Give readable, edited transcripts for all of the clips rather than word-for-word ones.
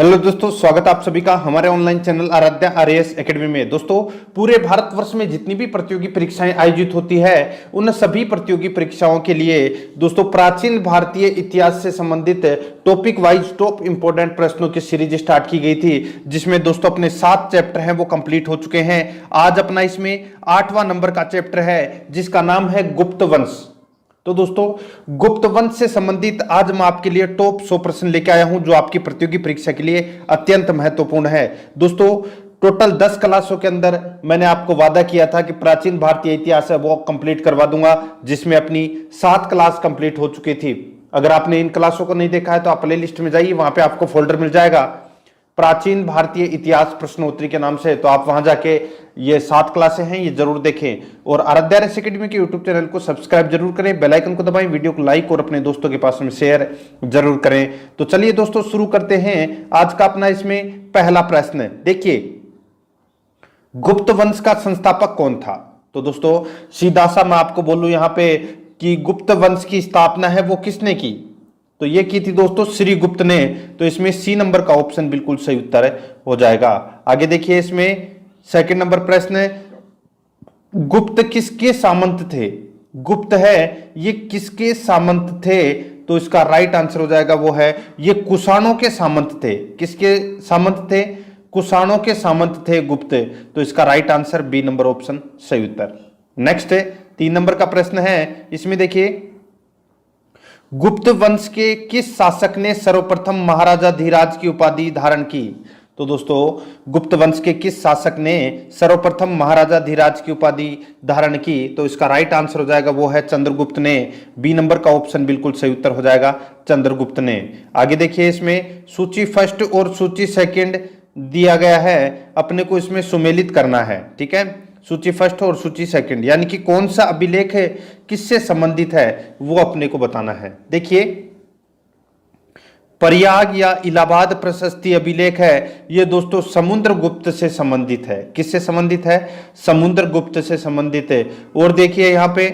Hello दोस्तों, स्वागत है आप सभी का हमारे online channel Aradhya RAS academy में। दोस्तों, पूरे भारतवर्ष में जितनी भी प्रतियोगी परीक्षाएं आयोजित होती है उन सभी प्रतियोगी परीक्षाओं के लिए दोस्तों प्राचीन भारतीय इतिहास से संबंधित टॉपिक वाइज टॉप इंपोर्टेंट प्रश्नों की सीरीज स्टार्ट की गई थी, जिसमें दोस्तों अपने 7 चैप्टर हैं वो कंप्लीट हो चुके हैं। आज अपना इसमें 8वां नंबर का चैप्टर है जिसका नाम है गुप्त वंश। तो दोस्तों, गुप्त वंश से संबंधित आज मैं आपके लिए टॉप 100 प्रश्न लेके आया हूं जो आपकी प्रतियोगी परीक्षा के लिए अत्यंत महत्वपूर्ण है। दोस्तों, टोटल 10 क्लासों के अंदर मैंने आपको वादा किया था कि प्राचीन भारतीय इतिहास है वो कंप्लीट करवा दूंगा, जिसमें अपनी 7 क्लास कंप्लीट हो चुकी थी। अगर आपने इन क्लासों को नहीं देखा है तो आप प्ले लिस्ट में जाइए, वहां पे आपको फोल्डर मिल जाएगा प्राचीन भारतीय इतिहास प्रश्नोत्तरी के नाम से। तो आप वहां जाके ये 7 क्लासें हैं ये जरूर देखें और आराध्या आरएएस एकेडमी के यूट्यूब चैनल को सब्सक्राइब जरूर करें, बेल आइकन को दबाएं, वीडियो को लाइक और अपने दोस्तों के पास में शेयर जरूर करें। तो चलिए दोस्तों शुरू करते हैं आज का अपना इसमें पहला प्रश्न। देखिए, गुप्त वंश का संस्थापक कौन था? तो दोस्तों सीधा सा मैं आपको बोलूं यहां पे कि गुप्त वंश की स्थापना है वो किसने की? तो ये की थी दोस्तों श्री गुप्त ने। तो इसमें सी नंबर का ऑप्शन बिल्कुल सही उत्तर हो जाएगा। आगे देखिए, इसमें सेकंड नंबर प्रश्न, गुप्त किसके सामंत थे? गुप्त है ये किसके सामंत थे? तो इसका राइट आंसर हो जाएगा वो है ये कुषाणों के सामंत थे। किसके सामंत थे? कुषाणों के सामंत थे गुप्त। तो इसका right answer B number option सही उत्तर। नेक्स्ट 3 नंबर का प्रश्न है, इसमें देखिए, गुप्त वंश के किस शासक ने सर्वप्रथम महाराजा धीराज की उपाधि धारण की? तो दोस्तों, गुप्त वंश के किस शासक ने सर्वप्रथम महाराजा धीराज की उपाधि धारण की? तो इसका राइट आंसर हो जाएगा वो है चंद्रगुप्त ने। बी नंबर का ऑप्शन बिल्कुल सही उत्तर हो जाएगा चंद्रगुप्त ने। आगे देखिए, इसमें सूची फर्स्ट और सूची सेकंड दिया गया है, अपने को इसमें सुमेलित करना है। ठीक है, सूची फर्स्ट और सूची सेकंड यानी कि कौन सा अभिलेख है किससे संबंधित है वो अपने को बताना है। देखिए, प्रयाग या इलाहाबाद प्रशस्ति अभिलेख है ये दोस्तों समुद्रगुप्त से संबंधित है। किससे संबंधित है? समुद्रगुप्त से संबंधित है। और देखिए यहाँ पे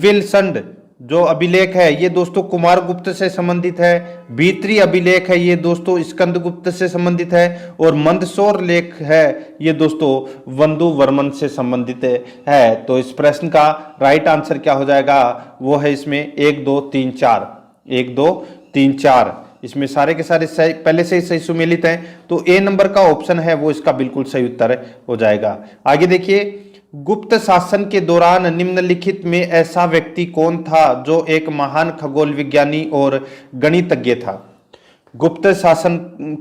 विल्संड जो अभिलेख है ये दोस्तों कुमारगुप्त से संबंधित है। भीतरी अभिलेख है ये दोस्तों स्कंदगुप्त से संबंधित है। और मंदसौर लेख है ये दोस्तों वंदु वर्मन से संबंधित है। तो इस प्रश्न का राइट आंसर क्या हो जाएगा वो है इसमें 1 2 3 4 1 2 3 4। इसमें सारे के सारे सही पहले से ही सही सुमेलित हैं। तो ए नंबर का ऑप्शन है वो इसका बिल्कुल सही उत्तर हो जाएगा। आगे देखिए, गुप्त शासन के दौरान निम्नलिखित में ऐसा व्यक्ति कौन था जो एक महान खगोल विज्ञानी और गणितज्ञ था? गुप्त शासन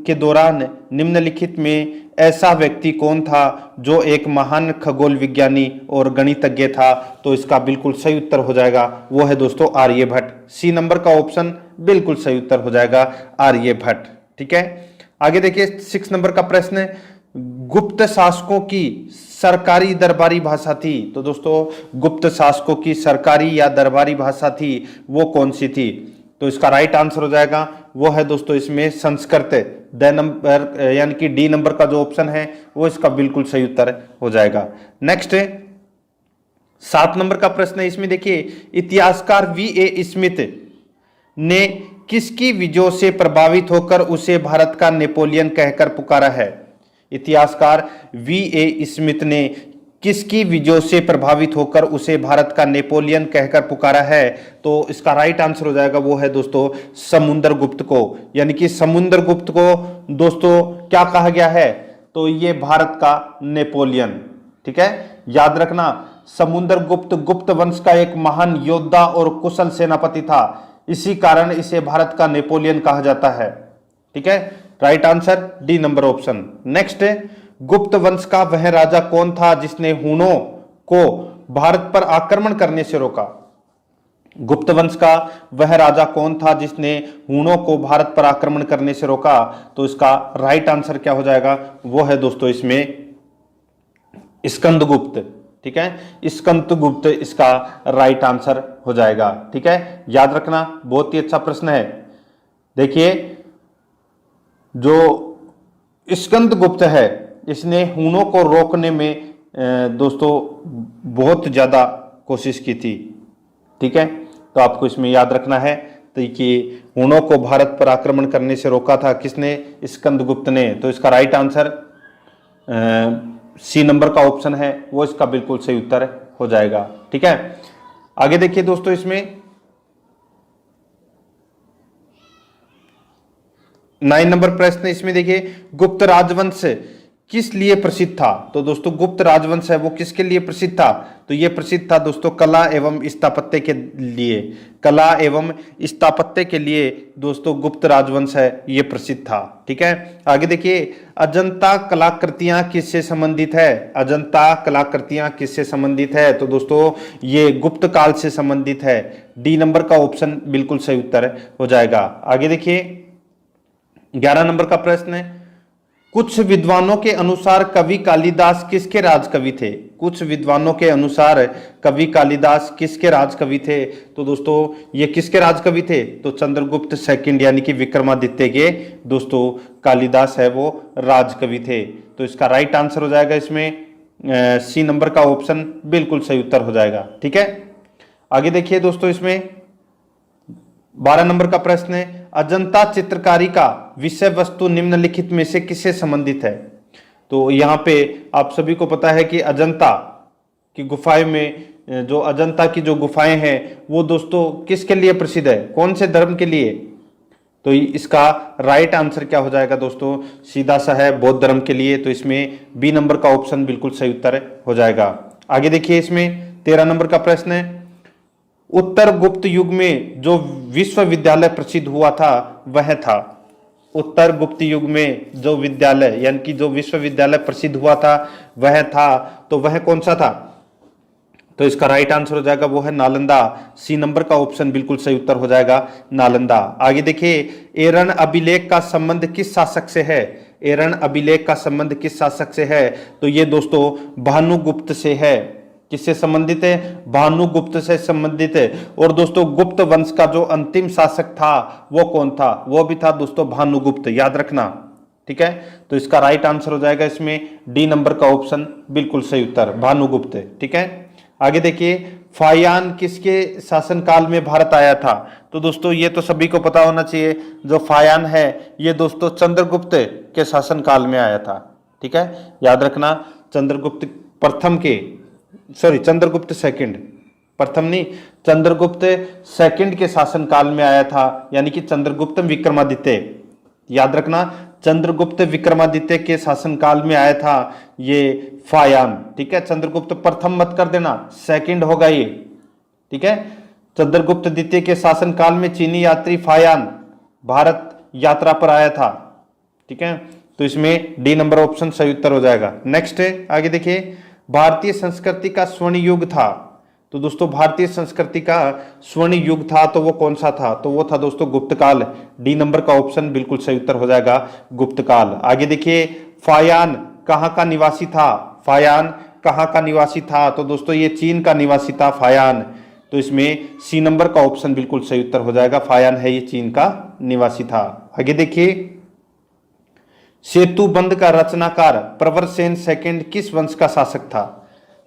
के दौरान निम्नलिखित में ऐसा व्यक्ति कौन था जो एक महान खगोल विज्ञानी और गणितज्ञ था? तो इसका बिल्कुल सही उत्तर हो जाएगा वो है दोस्तों आर्यभट्ट। सी नंबर का ऑप्शन बिल्कुल सही उत्तर हो जाएगा आर्यभट्ट। ठीक है, आगे देखिए 6 नंबर का प्रश्न, गुप्त शासकों की सरकारी दरबारी भाषा थी? तो दोस्तों गुप्त शासकों की सरकारी या दरबारी भाषा थी वो कौन सी थी? तो इसका राइट आंसर हो जाएगा वो है दोस्तों इसमें संस्कृत। द नंबर यानी कि डी नंबर का जो ऑप्शन है वो इसका बिल्कुल सही उत्तर हो जाएगा। नेक्स्ट 7 नंबर का प्रश्न है, इसमें देखिए, इतिहासकार V.A. स्मिथ ने किसकी विजयों से प्रभावित होकर उसे भारत का नेपोलियन कहकर पुकारा है? इतिहासकार V.A. स्मिथ ने किसकी विजयों से प्रभावित होकर उसे भारत का नेपोलियन कहकर पुकारा है? तो इसका राइट आंसर हो जाएगा वो है दोस्तों समुद्रगुप्त को। यानी कि समुद्रगुप्त को दोस्तों क्या कहा गया है? तो ये भारत का नेपोलियन। ठीक है, याद रखना, समुद्रगुप्त गुप्त वंश का एक महान योद्धा और कुशल सेनापति था, इसी कारण इसे भारत का नेपोलियन कहा जाता है। ठीक है, right answer D number option. Next, गुप्त वंश का वह राजा कौन था जिसने हूणों को भारत पर आक्रमण करने से रोका? गुप्त वंश का वह राजा कौन था जिसने हूणों को भारत पर आक्रमण करने से रोका? तो इसका राइट आंसर क्या हो जाएगा वो है दोस्तों इसमें स्कंदगुप्त। ठीक है, स्कंदगुप्त इसका राइट आंसर हो जाएगा। ठीक है, याद रखना, बहुत ही अच्छा प्रश्न है। देखिए, जो स्कंदगुप्त है इसने हूणों को रोकने में दोस्तों बहुत ज्यादा कोशिश की थी। ठीक है, तो आपको इसमें याद रखना है तो कि हुणों को भारत पर आक्रमण करने से रोका था किसने? स्कंदगुप्त ने। तो इसका राइट आंसर सी नंबर का ऑप्शन है वो इसका बिल्कुल सही उत्तर हो जाएगा। ठीक है, आगे देखिए दोस्तों, इसमें 9 नंबर प्रश्न, इसमें देखिए गुप्त राजवंश किस लिए प्रसिद्ध था? तो दोस्तों गुप्त राजवंश है वो किसके लिए प्रसिद्ध था? तो ये प्रसिद्ध था दोस्तों कला एवं स्थापत्य के लिए। कला एवं स्थापत्य के लिए दोस्तों गुप्त राजवंश है ये प्रसिद्ध था। ठीक है, आगे देखिए, अजंता कलाकृतियां किससे संबंधित है? अजंता कलाकृतियां किससे संबंधित है? तो दोस्तों ये गुप्त काल से संबंधित है। डी नंबर का ऑप्शन बिल्कुल सही उत्तर हो जाएगा। आगे देखिए 11 नंबर का प्रश्न है, कुछ विद्वानों के अनुसार कवि कालिदास किसके राजकवि थे? कुछ विद्वानों के अनुसार कवि कालिदास किसके राजकवि थे? तो दोस्तों ये किसके राजकवि थे? तो चंद्रगुप्त सेकंड यानी कि विक्रमादित्य के दोस्तों कालिदास है वो राजकवि थे। तो इसका राइट आंसर हो जाएगा इसमें सी नंबर का ऑप्शन बिल्कुल सही उत्तर हो जाएगा। ठीक है, आगे देखिए दोस्तों, इसमें 12 नंबर का प्रश्न है, अजंता चित्रकारी का विषय वस्तु निम्नलिखित में से किससे संबंधित है? तो यहाँ पे आप सभी को पता है कि अजंता की गुफाएं में जो अजंता की जो गुफाएं हैं वो दोस्तों किसके लिए प्रसिद्ध है? कौन से धर्म के लिए? तो इसका राइट आंसर क्या हो जाएगा दोस्तों? सीधा सा है, बौद्ध धर्म के लिए। तो इसमें बी नंबर का ऑप्शन बिल्कुल सही उत्तर हो जाएगा। आगे देखिए, इसमें 13 नंबर का प्रश्न है, उत्तर गुप्त युग में जो विश्वविद्यालय प्रसिद्ध हुआ था वह था? उत्तर गुप्त युग में जो विद्यालय यानी कि जो विश्वविद्यालय प्रसिद्ध हुआ था वह था, तो वह कौन सा था? तो इसका राइट आंसर हो जाएगा वो है नालंदा। सी नंबर का ऑप्शन बिल्कुल सही उत्तर हो जाएगा, नालंदा। आगे देखिए, एरन अभिलेख का संबंध किस शासक से है? एरन अभिलेख का संबंध किस शासक से है? तो ये दोस्तों भानुगुप्त से है। किससे संबंधित है? भानुगुप्त से संबंधित है। और दोस्तों गुप्त वंश का जो अंतिम शासक था वो कौन था? वो भी था दोस्तों भानुगुप्त, याद रखना। ठीक है, तो इसका राइट आंसर हो जाएगा इसमें डी नंबर का ऑप्शन बिल्कुल सही उत्तर, भानुगुप्त। ठीक है, आगे देखिए, फायान किसके शासनकाल में भारत आया था? तो दोस्तों ये तो सभी को पता होना चाहिए, जो फायान है ये दोस्तों चंद्रगुप्त के शासनकाल में आया था। ठीक है, याद रखना, चंद्रगुप्त प्रथम के चंद्रगुप्त सेकंड, प्रथम नहीं, चंद्रगुप्त सेकंड के शासनकाल में आया था, यानी कि चंद्रगुप्त विक्रमादित्य। याद रखना, चंद्रगुप्त विक्रमादित्य के शासनकाल में आया था ये फायान। ठीक है, चंद्रगुप्त प्रथम मत कर देना, सेकंड होगा ये। ठीक है, चंद्रगुप्त द्वितीय के शासनकाल में चीनी यात्री फायान भारत यात्रा पर आया था। ठीक है, तो इसमें डी नंबर ऑप्शन सही उत्तर हो जाएगा। नेक्स्ट है, आगे देखिए, भारतीय संस्कृति का स्वर्ण युग था। तो दोस्तों भारतीय संस्कृति का स्वर्ण युग था तो वो कौन सा था? तो वो था दोस्तों गुप्त काल। डी नंबर का ऑप्शन बिल्कुल सही उत्तर हो जाएगा, गुप्त काल। आगे देखिए, फायान कहाँ का निवासी था? फायान कहाँ का निवासी था? तो दोस्तों ये चीन का निवासी था फायान। तो इसमें सी नंबर का ऑप्शन बिल्कुल सही उत्तर हो जाएगा, फायान है ये चीन का निवासी था। आगे देखिए, सेतुबंध का रचनाकार प्रवरसेन सेकंड किस वंश का शासक था?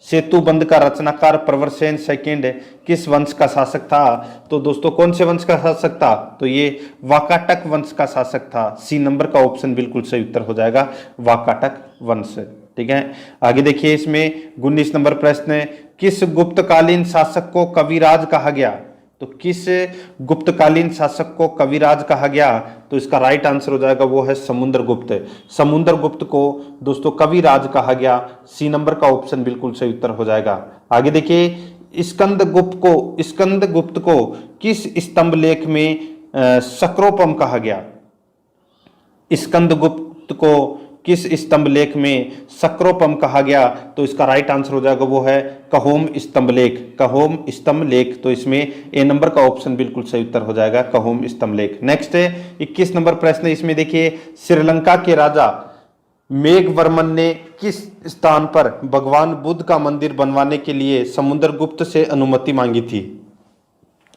सेतुबंध का रचनाकार प्रवरसेन सेकंड किस वंश का शासक था? तो दोस्तों कौन से वंश का शासक था? तो ये वाकाटक वंश का शासक था। सी नंबर का ऑप्शन बिल्कुल सही उत्तर हो जाएगा, वाकाटक वंश। ठीक है, आगे देखिए, इसमें 19 नंबर प्रश्न है, किस गुप्तकालीन शासक को कविराज कहा गया? तो किस गुप्तकालीन शासक को कविराज कहा गया? तो इसका राइट आंसर हो जाएगा वो है समुद्रगुप्त। समुद्रगुप्त को दोस्तों कविराज कहा गया। सी नंबर का ऑप्शन बिल्कुल सही उत्तर हो जाएगा। आगे देखिए, स्कंदगुप्त को किस स्तंभ लेख में सक्रोपम कहा गया? स्कंदगुप्त को किस स्तंभ लेख में सक्रोपम कहा गया? तो इसका राइट आंसर हो जाएगा वो है कहोम स्तंभ लेख। कहोम स्तंभ लेख, तो इसमें ए नंबर का ऑप्शन बिल्कुल सही उत्तर हो जाएगा, कहोम स्तंभ लेख। नेक्स्ट है 21 नंबर प्रश्न, इसमें देखिए, श्रीलंका के राजा मेघवर्मन ने किस स्थान पर भगवान बुद्ध का मंदिर बनवाने के लिए समुद्रगुप्त से अनुमति मांगी थी?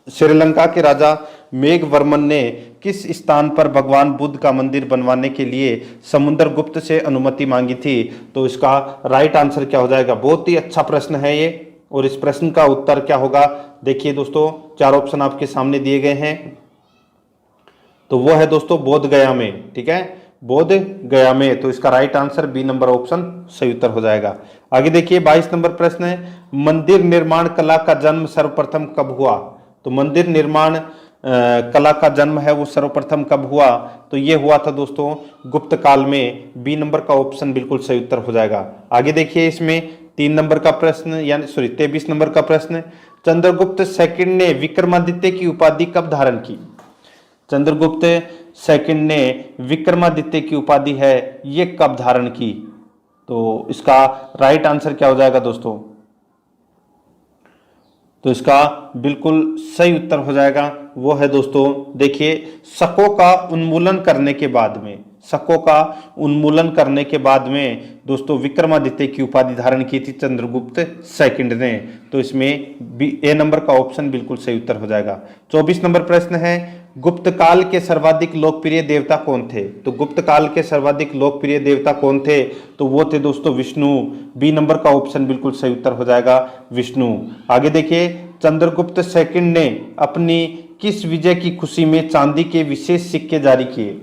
श्रीलंका के राजा मेघवर्मन ने किस स्थान पर भगवान बुद्ध का मंदिर बनवाने के लिए समुद्रगुप्त से अनुमति मांगी थी? तो इसका राइट आंसर क्या हो जाएगा? बहुत ही अच्छा प्रश्न है ये, और इस प्रश्न का उत्तर क्या होगा? देखिए दोस्तों, 4 ऑप्शन आपके सामने दिए गए हैं। तो वो है दोस्तों बोध गया में। ठीक है, बोध गया में। तो इसका right answer B number option सही उत्तर हो जाएगा। आगे देखिए 22 नंबर प्रश्न है, मंदिर निर्माण कला का जन्म सर्वप्रथम कब हुआ? तो मंदिर निर्माण कला का जन्म है वो सर्वप्रथम कब हुआ? तो ये हुआ था दोस्तों गुप्त काल में। बी नंबर का ऑप्शन बिल्कुल सही उत्तर हो जाएगा। आगे देखिए इसमें 3 नंबर का प्रश्न यानी 23 नंबर का प्रश्न, चंद्रगुप्त सेकंड ने विक्रमादित्य की उपाधि कब धारण की? चंद्रगुप्त सेकंड ने विक्रमादित्य की उपाधि है ये कब धारण की? तो इसका राइट आंसर क्या हो जाएगा दोस्तों? तो इसका बिल्कुल सही उत्तर हो जाएगा वो है दोस्तों, देखिए शकों का उन्मूलन करने के बाद में, शकों का उन्मूलन करने के बाद में दोस्तों विक्रमादित्य की उपाधि धारण की थी चंद्रगुप्त सेकंड ने। तो इसमें ए नंबर का ऑप्शन बिल्कुल सही उत्तर हो जाएगा। 24 नंबर प्रश्न है, गुप्त काल के सर्वाधिक लोकप्रिय देवता कौन थे? तो गुप्त काल के सर्वाधिक लोकप्रिय देवता कौन थे? तो वो थे दोस्तों विष्णु। बी नंबर का ऑप्शन बिल्कुल सही उत्तर हो जाएगा विष्णु। आगे देखिए, चंद्रगुप्त सेकंड ने अपनी किस विजय की खुशी में चांदी के विशेष सिक्के जारी किए?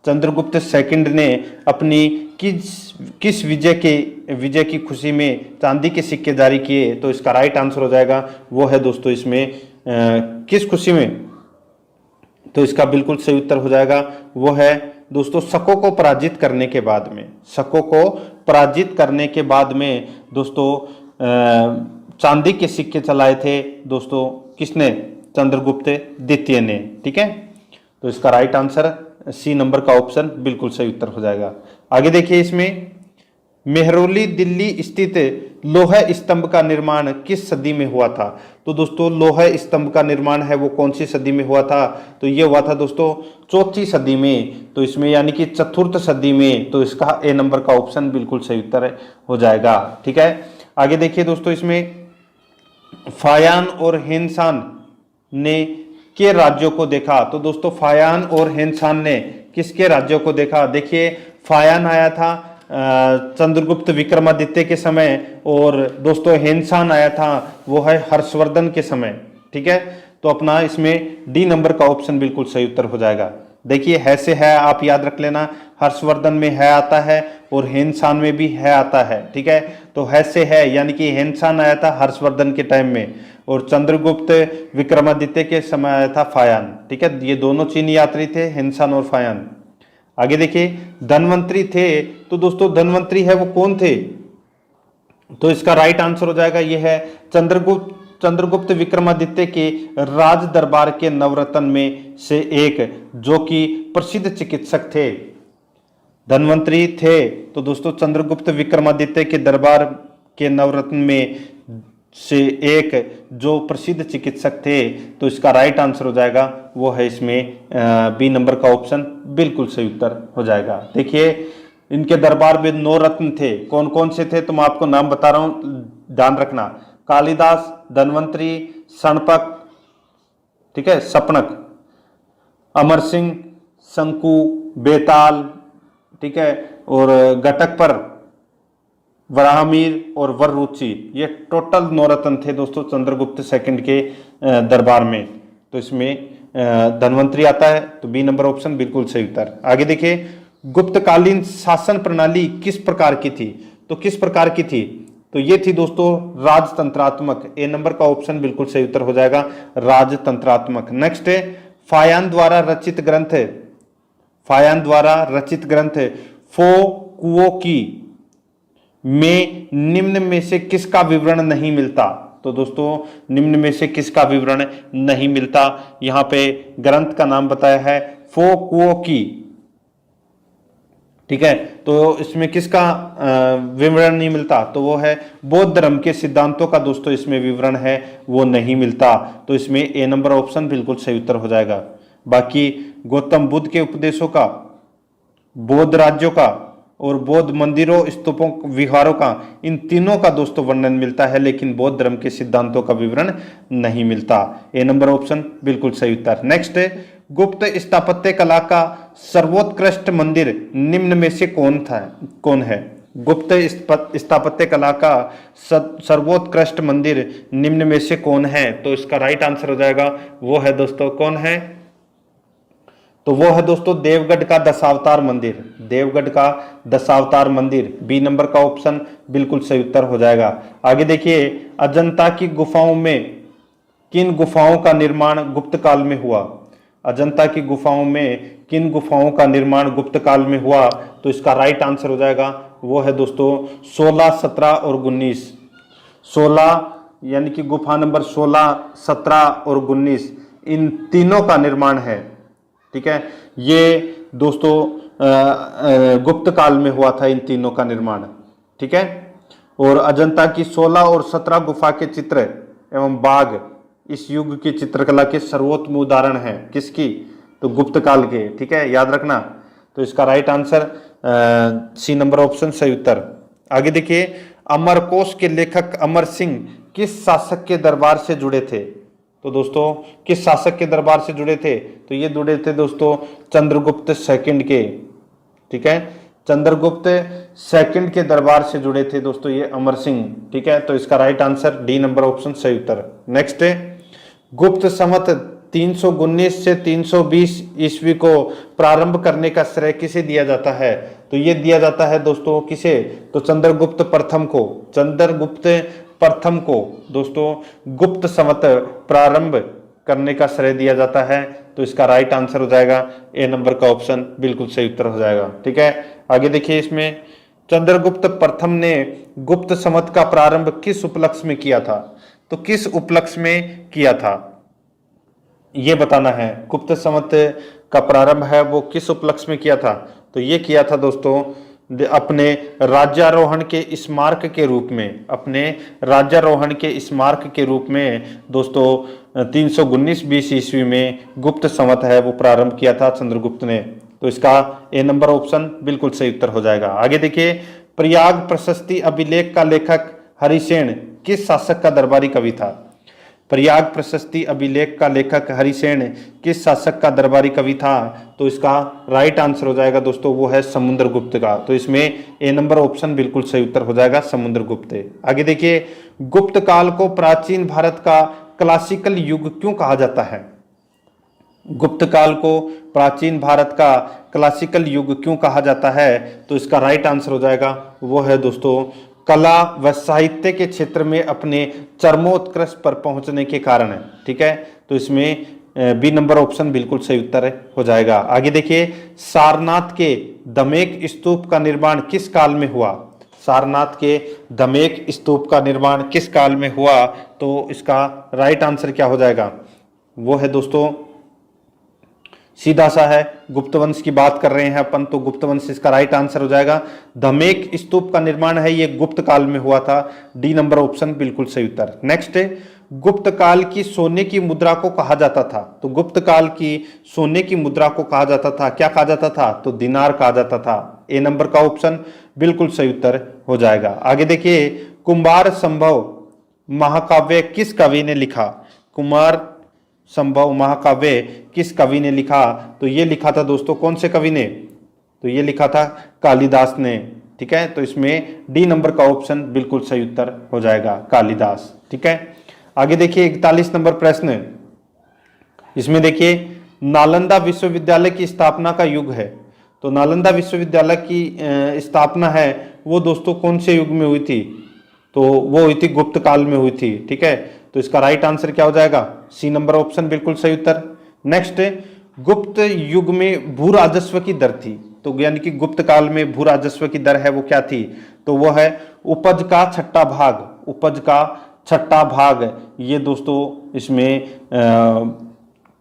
चंद्रगुप्त सेकंड ने अपनी किस विजय की खुशी में चांदी के सिक्के जारी किए? तो इसका राइट आंसर हो जाएगा वो है दोस्तों इसमें किस खुशी में? तो इसका बिल्कुल सही उत्तर हो जाएगा वो है दोस्तों शकों को पराजित करने के बाद में। शकों को पराजित करने के बाद में दोस्तों चांदी के सिक्के चलाए थे दोस्तों किसने? चंद्रगुप्त द्वितीय ने। ठीक है, तो इसका राइट आंसर सी नंबर का ऑप्शन बिल्कुल सही उत्तर हो जाएगा। आगे देखिए इसमें, मेहरौली दिल्ली स्थित लौह स्तंभ का निर्माण किस सदी में हुआ था? तो दोस्तों लौह स्तंभ का निर्माण है वो कौन सी सदी में हुआ था? तो ये हुआ था दोस्तों चौथी सदी में। तो इसमें यानी कि चतुर्थ सदी में। तो इसका ए नंबर का ऑप्शन बिल्कुल सही उत्तर हो जाएगा। ठीक है, आगे देखिए दोस्तों इसमें, फायान और हेनसान ने के राज्यों को देखा? तो दोस्तों फायान और हेनसान ने किसके राज्यों को देखा? देखिए फायान आया था चंद्रगुप्त विक्रमादित्य के समय और दोस्तों हेनसान आया था वो है हर्षवर्धन के समय। ठीक है, तो अपना इसमें डी नंबर का ऑप्शन बिल्कुल सही उत्तर हो जाएगा। देखिए है से है आप याद रख लेना, हर्षवर्धन में है आता है और हेनसान में भी है आता है। ठीक है, तो है से है यानी कि हेनसान आया था हर्षवर्धन के टाइम में और चंद्रगुप्त विक्रमादित्य के समय आया था फायान। ठीक है, ये दोनों चीनी यात्री थे, हेनसान और फायान। आगे देखिए, धनवंतरी थे। तो दोस्तों धनवंतरी है वो कौन थे? तो इसका राइट आंसर हो जाएगा ये है चंद्रगुप्त विक्रमादित्य के राज दरबार के नवरत्न में से एक, जो कि प्रसिद्ध चिकित्सक थे। धनवंतरी थे तो दोस्तों चंद्रगुप्त विक्रमादित्य के दरबार के नवरत्न में से एक जो प्रसिद्ध चिकित्सक थे। तो इसका राइट आंसर हो जाएगा वो है इसमें बी नंबर का ऑप्शन बिल्कुल सही उत्तर हो जाएगा। देखिए इनके दरबार में 9 रत्न थे। कौन कौन से थे तो मैं आपको नाम बता रहा हूं, ध्यान रखना। कालिदास, धनवंतरी, सणपक, ठीक है, सपनक, अमर सिंह, शंकु, बेताल, ठीक है, और घटकपर, वराहमीर और वररुचि। ये टोटल 9 रत्न थे दोस्तों चंद्रगुप्त सेकंड के दरबार में। तो इसमें धनवंतरी आता है तो बी नंबर ऑप्शन बिल्कुल सही उत्तर। आगे देखिए, गुप्तकालीन शासन प्रणाली किस प्रकार की थी? तो किस प्रकार की थी? तो ये थी दोस्तों राजतंत्रात्मक। ए नंबर का ऑप्शन बिल्कुल सही उत्तर हो जाएगा, राजतंत्रात्मक। नेक्स्ट है फायान द्वारा रचित ग्रंथ फो कुओ की में निम्न में से किसका विवरण नहीं मिलता? तो दोस्तों निम्न में से किसका विवरण नहीं मिलता? यहां पे ग्रंथ का नाम बताया है फो कुओ की, ठीक है, तो इसमें किसका विवरण नहीं मिलता? तो वो है बौद्ध धर्म के सिद्धांतों का दोस्तों इसमें विवरण है वो नहीं मिलता। तो इसमें ए नंबर ऑप्शन बिल्कुल सही उत्तर हो जाएगा। बाकी गौतम बुद्ध के उपदेशों का, बौद्ध राज्यों का और बौद्ध मंदिरों, स्तूपों, विहारों का, इन तीनों का दोस्तों वर्णन मिलता है, लेकिन बौद्ध धर्म के सिद्धांतों का विवरण नहीं मिलता। ए नंबर ऑप्शन बिल्कुल सही उत्तर। नेक्स्ट है गुप्त स्थापत्य कला का सर्वोत्कृष्ट मंदिर निम्न में से कौन है? गुप्त स्थापत्य कला का सर्वोत्कृष्ट मंदिर निम्न में से कौन है? तो इसका राइट आंसर हो जाएगा वो है दोस्तों कौन है? तो वो है दोस्तों देवगढ़ का दशावतार मंदिर, देवगढ़ का दशावतार मंदिर, बी नंबर का ऑप्शन बिल्कुल सही उत्तर हो जाएगा। आगे देखिए, अजंता की गुफाओं में किन गुफाओं का निर्माण गुप्त काल में हुआ? अजंता की गुफाओं में किन गुफाओं का निर्माण गुप्त काल में हुआ? तो इसका राइट आंसर हो जाएगा वो है दोस्तों 16, 17 और 19। 16 यानी कि गुफा नंबर 16, 17 और 19 इन तीनों का निर्माण है। ठीक है, ये दोस्तों गुप्त काल में हुआ था इन तीनों का निर्माण। ठीक है, और अजंता की 16 और 17 गुफा के चित्र एवं बाग इस युग की चित्रकला के सर्वोत्तम उदाहरण हैं। किसकी? तो गुप्त काल के। ठीक है, याद रखना। तो इसका right answer C number option सही उत्तर। आगे देखिए, अमरकोश के लेखक अमर सिंह किस शासक के दरबार से जुड़े थे? तो दोस्तों किस शासक के दरबार से जुड़े थे? तो ये जुड़े थे दोस्तों चंद्रगुप्त सेकंड के। ठीक है, चंद्रगुप्त सेकंड के दरबार से जुड़े थे दोस्तों ये अमर सिंह। ठीक है, तो इसका right answer D number option सही उत्तर। नेक्स्ट है, गुप्त संवत 319 से 320 ईस्वी को प्रारंभ करने का श्रेय किसे दिया जाता है? तो ये दिया जाता है दोस्तों किसे? तो चंद्रगुप्त प्रथम को। चंद्रगुप्त प्रथम को दोस्तों गुप्त संवत प्रारंभ करने का श्रेय दिया जाता है। तो इसका राइट आंसर हो जाएगा ए नंबर का ऑप्शन बिल्कुल सही उत्तर हो जाएगा। ठीक है, आगे देखिए, इसमें चंद्रगुप्त प्रथम ने गुप्त संवत का प्रारंभ किस उपलक्ष्य में किया था? तो किस उपलक्ष्य में किया था ये बताना है। गुप्त संवत का प्रारंभ है वो किस उपलक्ष्य में किया था? तो ये किया था दोस्तों अपने राज्यारोहण के स्मारक के रूप में, अपने राज्यारोहण के स्मारक के रूप में दोस्तों 319 ईस्वी में गुप्त संवत है वो प्रारंभ किया था चंद्रगुप्त ने। तो इसका ए नंबर ऑप्शन बिल्कुल सही उत्तर हो जाएगा। आगे देखिए, प्रयाग प्रशस्ति अभिलेख का लेखक हरिसेन किस शासक का दरबारी कवि था? प्रयाग प्रशस्ति अभिलेख का लेखक हरिसेन किस शासक का दरबारी कवि था? तो इसका राइट आंसर हो जाएगा दोस्तों वो है समुद्रगुप्त का। तो इसमें ए नंबर ऑप्शन बिल्कुल सही उत्तर हो जाएगा समुद्रगुप्त। आगे देखिए, गुप्त काल को प्राचीन भारत का क्लासिकल युग क्यों कहा जाता है? गुप्त काल को प्राचीन भारत का क्लासिकल युग क्यों कहा जाता है? तो इसका राइट आंसर हो जाएगा वो है दोस्तों कला व साहित्य के क्षेत्र में अपने चरमोत्कर्ष पर पहुंचने के कारण है। ठीक है, तो इसमें बी नंबर ऑप्शन बिल्कुल सही उत्तर हो जाएगा। आगे देखिए, सारनाथ के दमेक स्तूप का निर्माण किस काल में हुआ? सारनाथ के दमेक स्तूप का निर्माण किस काल में हुआ? तो इसका राइट आंसर क्या हो जाएगा? वो है दोस्तों सीधा सा है, गुप्त वंश की बात कर रहे हैं अपन, तो गुप्त वंश इसका राइट आंसर हो जाएगा। धमेक स्तूप का निर्माण है ये गुप्त काल में हुआ था, डी नंबर ऑप्शन बिल्कुल सही उत्तर। नेक्स्ट है, गुप्त काल की सोने की मुद्रा को कहा जाता था? तो गुप्त काल की सोने की मुद्रा को कहा जाता था, क्या कहा जाता था? तो दिनार कहा जाता था। ए नंबर का ऑप्शन बिल्कुल सही उत्तर हो जाएगा। आगे देखिए, कुमार संभव महाकाव्य किस कवि ने लिखा? कुमार संभव महाकाव्य किस कवि ने लिखा? तो ये लिखा था दोस्तों कौन से कवि ने? तो ये लिखा था कालिदास ने। ठीक है, तो इसमें डी नंबर का ऑप्शन बिल्कुल सही उत्तर हो जाएगा कालिदास। ठीक है, आगे देखिए 41 नंबर प्रश्न, इसमें देखिए नालंदा विश्वविद्यालय की स्थापना का युग है। तो नालंदा विश्वविद्यालय की स्थापना है वो दोस्तों कौन से युग में हुई थी? तो वो हुई थी गुप्त काल में हुई थी। ठीक है, तो इसका राइट आंसर क्या हो जाएगा? सी नंबर ऑप्शन बिल्कुल सही उत्तर। नेक्स्ट, गुप्त युग में भू राजस्व की दर थी, तो यानी कि गुप्त काल में भू राजस्व की दर है वो क्या थी? तो वो है उपज का छठा भाग। उपज का छठा भाग ये दोस्तों इसमें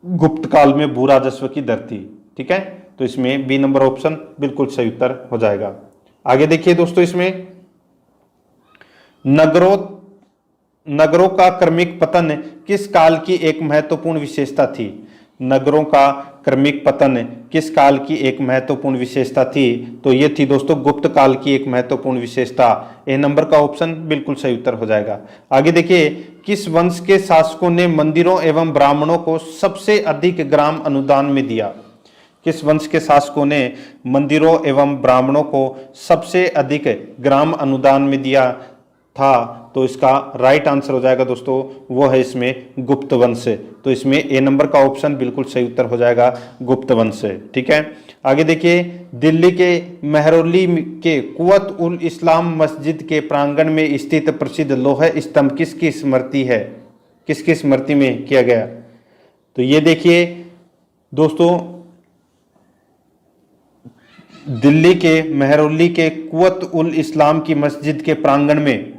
गुप्त काल में भू राजस्व की दर थी। ठीक है, तो इसमें बी नंबर ऑप्शन बिल्कुल सही उत्तर हो जाएगा। आगे देखिए दोस्तों, इसमें नगरों का क्रमिक पतन किस काल की एक महत्वपूर्ण विशेषता थी? नगरों का क्रमिक पतन किस काल की एक महत्वपूर्ण विशेषता थी? तो ये थी दोस्तों गुप्त काल की एक महत्वपूर्ण विशेषता। ए नंबर का ऑप्शन बिल्कुल सही उत्तर हो जाएगा। आगे देखिए, किस वंश के शासकों ने मंदिरों एवं ब्राह्मणों को सबसे अधिक ग्राम अनुदान में दिया? किस वंश के शासकों ने मंदिरों एवं ब्राह्मणों को सबसे अधिक ग्राम अनुदान में दिया था? तो इसका राइट आंसर हो जाएगा दोस्तों वो है इसमें गुप्त वंश। तो इसमें ए नंबर का ऑप्शन बिल्कुल सही उत्तर हो जाएगा गुप्त वंश। ठीक है, आगे देखिए, दिल्ली के मेहरौली के कुव्वत उल इस्लाम मस्जिद के प्रांगण में स्थित प्रसिद्ध लोह स्तंभ किसकी स्मृति है, किसकी स्मृति में किया गया? तो ये देखिए दोस्तों, दिल्ली के मेहरौली के कुव्वत उल इस्लाम की मस्जिद के प्रांगण में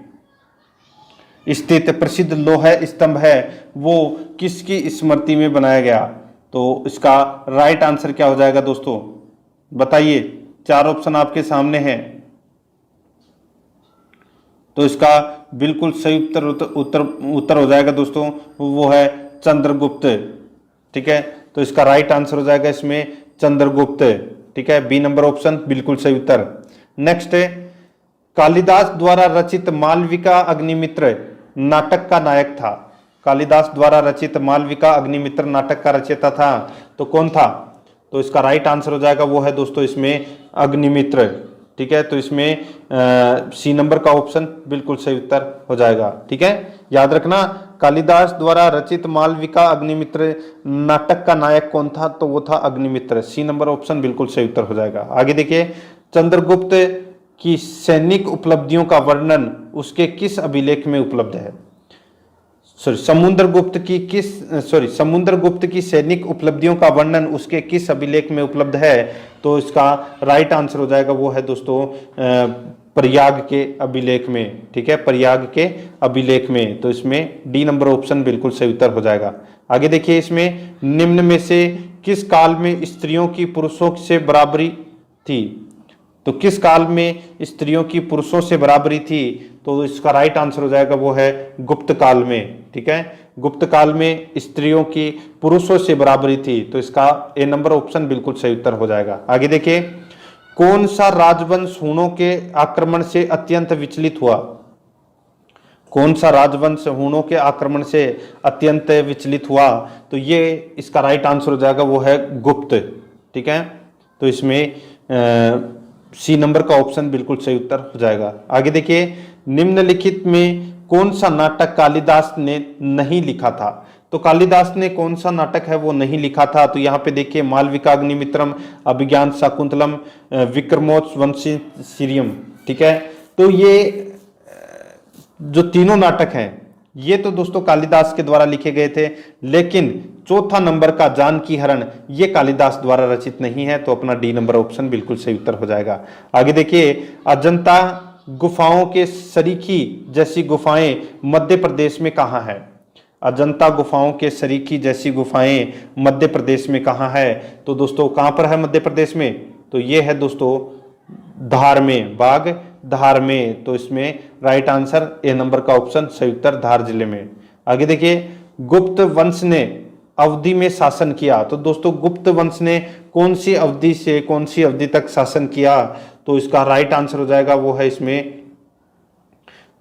स्थित प्रसिद्ध लोह स्तंभ है वो किसकी स्मृति में बनाया गया? तो इसका राइट आंसर क्या हो जाएगा दोस्तों, बताइए। 4 ऑप्शन आपके सामने हैं। तो इसका बिल्कुल सही उत्तर हो जाएगा दोस्तों वो है चंद्रगुप्त। ठीक है, तो इसका राइट आंसर हो जाएगा इसमें चंद्रगुप्त। ठीक है, बी नंबर ऑप्शन बिल्कुल सही उत्तर। नेक्स्ट है, कालिदास द्वारा रचित मालविका अग्निमित्र नाटक का नायक था। कालिदास द्वारा रचित मालविका अग्निमित्र नाटक का रचयिता था, तो कौन था? तो इसका राइट आंसर हो जाएगा वो है दोस्तों इसमें अग्निमित्र। ठीक है, तो इसमें सी नंबर का ऑप्शन बिल्कुल सही उत्तर हो जाएगा। ठीक है, याद रखना, कालिदास द्वारा रचित मालविका अग्निमित्र नाटक का नायक कौन था? तो वो था अग्निमित्र। सी नंबर ऑप्शन बिल्कुल सही उत्तर हो जाएगा। आगे देखिए, चंद्रगुप्त की सैनिक उपलब्धियों का वर्णन उसके किस अभिलेख में उपलब्ध है? समुद्रगुप्त की सैनिक उपलब्धियों का वर्णन उसके किस अभिलेख में उपलब्ध है? तो इसका राइट आंसर हो जाएगा वो है दोस्तों प्रयाग के अभिलेख में। ठीक है, प्रयाग के अभिलेख में। तो इसमें डी नंबर ऑप्शन बिल्कुल सही उत्तर हो जाएगा। आगे देखिए, इसमें निम्न में से किस काल में स्त्रियों की पुरुषों से बराबरी थी? तो किस काल में स्त्रियों की पुरुषों से बराबरी थी? तो इसका राइट आंसर हो जाएगा वो है गुप्त काल में। ठीक है, गुप्त काल में स्त्रियों की पुरुषों से बराबरी थी। तो इसका ए नंबर ऑप्शन बिल्कुल सही उत्तर हो जाएगा। आगे देखिए, कौन सा राजवंश हूणों के आक्रमण से अत्यंत विचलित हुआ? कौन सा राजवंश हूणों के आक्रमण से अत्यंत विचलित हुआ? तो ये इसका राइट आंसर हो जाएगा वो है गुप्त। ठीक है, तो इसमें सी नंबर का ऑप्शन बिल्कुल सही उत्तर हो जाएगा। आगे देखिए, निम्नलिखित में कौन सा नाटक कालिदास ने नहीं लिखा था? तो कालिदास ने कौन सा नाटक है वो नहीं लिखा था? तो यहाँ पे देखिए, मालविका अग्निमित्रम, अभिज्ञान शाकुंतलम, विक्रमोर्वशीयम। ठीक है, तो ये जो तीनों नाटक हैं ये तो दोस्तों कालिदास के द्वारा लिखे गए थे, लेकिन चौथा नंबर का जानकी हरण ये कालिदास द्वारा रचित नहीं है। तो अपना डी नंबर ऑप्शन बिल्कुल सही उत्तर हो जाएगा। आगे देखिए, अजंता गुफाओं के सरीखी जैसी गुफाएं मध्य प्रदेश में कहाँ है? अजंता गुफाओं के सरीखी जैसी गुफाएं मध्य प्रदेश में कहाँ है? तो दोस्तों कहाँ पर है मध्य प्रदेश में? तो ये है दोस्तों धार में, बाग धार में। तो इसमें राइट आंसर ए नंबर का ऑप्शन सही उत्तर धार जिले में। आगे देखिए, गुप्त वंश ने अवधि में शासन किया। तो दोस्तों गुप्त वंश ने कौन सी अवधि से कौन सी अवधि तक शासन किया? तो इसका राइट आंसर हो जाएगा वो है इसमें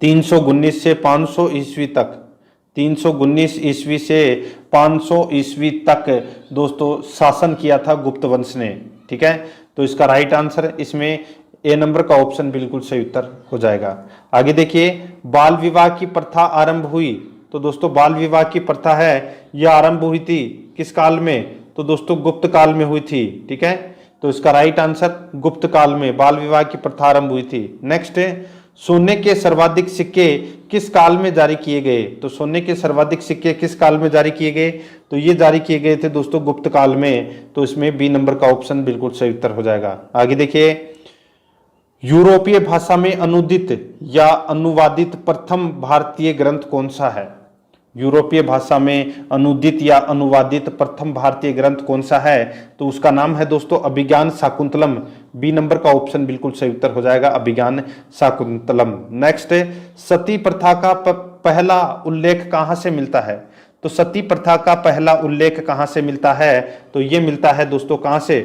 319 से 500 ईस्वी तक। 319 ईस्वी से 500 ईस्वी तक दोस्तों शासन किया था गुप्त वंश ने। ठीक है, तो इसका राइट आंसर इसमें ए नंबर का ऑप्शन बिल्कुल सही उत्तर हो जाएगा। आगे देखिए, बाल विवाह की प्रथा आरंभ हुई। तो दोस्तों बाल विवाह की प्रथा है यह आरंभ हुई थी किस काल में? तो दोस्तों गुप्त काल में हुई थी। ठीक है, तो इसका राइट आंसर गुप्त काल में बाल विवाह की प्रथा आरंभ हुई थी। नेक्स्ट है, सोने के सर्वाधिक सिक्के किस काल में जारी किए गए? तो सोने के सर्वाधिक सिक्के किस काल में जारी किए गए? तो ये जारी किए गए थे दोस्तों गुप्त काल में। तो इसमें बी नंबर का ऑप्शन बिल्कुल सही उत्तर हो जाएगा। आगे देखिए, यूरोपीय भाषा में अनुदित या अनुवादित प्रथम भारतीय ग्रंथ कौन सा है? यूरोपीय भाषा में अनुदित या अनुवादित प्रथम भारतीय ग्रंथ कौन सा है? तो उसका नाम है दोस्तों अभिज्ञान शाकुंतलम। बी नंबर का ऑप्शन बिल्कुल सही उत्तर हो जाएगा अभिज्ञान शाकुंतलम। नेक्स्ट, सती प्रथा का पहला उल्लेख कहां से मिलता है? तो सती प्रथा का पहला उल्लेख कहां से मिलता है? तो ये मिलता है दोस्तों कहां से?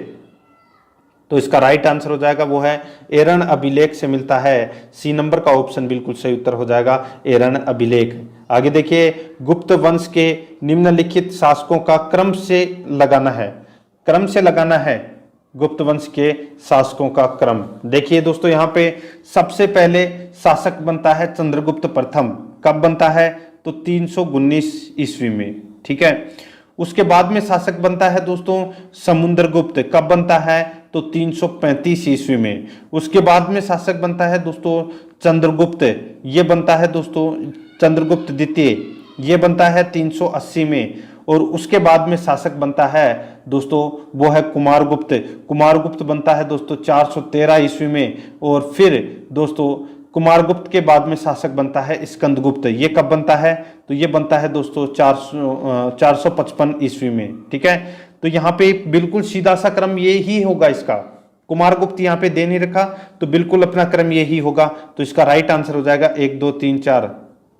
तो इसका राइट आंसर हो जाएगा वो है एरन अभिलेख से मिलता है। सी नंबर का ऑप्शन बिल्कुल सही उत्तर हो जाएगा एरन अभिलेख। आगे देखिए, गुप्त वंश के निम्नलिखित शासकों का क्रम से लगाना है। क्रम से लगाना है गुप्त वंश के शासकों का क्रम। देखिए दोस्तों यहाँ पे सबसे पहले शासक बनता है चंद्रगुप्त प्रथम। कब बनता है? तो 319 ईस्वी में, ठीक है। उसके बाद में शासक बनता है दोस्तों समुद्रगुप्त। कब बनता है? तो 335 ईस्वी में। उसके बाद में शासक बनता है दोस्तों चंद्रगुप्त। ये बनता है दोस्तों चंद्रगुप्त द्वितीय, ये बनता है 380 में। और उसके बाद में शासक बनता है दोस्तों वो है कुमारगुप्त। कुमारगुप्त बनता है दोस्तों 413 ईस्वी में। और फिर दोस्तों कुमारगुप्त के बाद में शासक बनता है स्कंदगुप्त। ये कब बनता है? तो ये बनता है दोस्तों 455 ईस्वी में, ठीक है। तो यहाँ पे बिल्कुल सीधा सा क्रम ये ही होगा इसका। कुमारगुप्त यहाँ पे दे नहीं रखा तो बिल्कुल अपना क्रम यही होगा। तो इसका राइट आंसर हो जाएगा 1 2 3 4,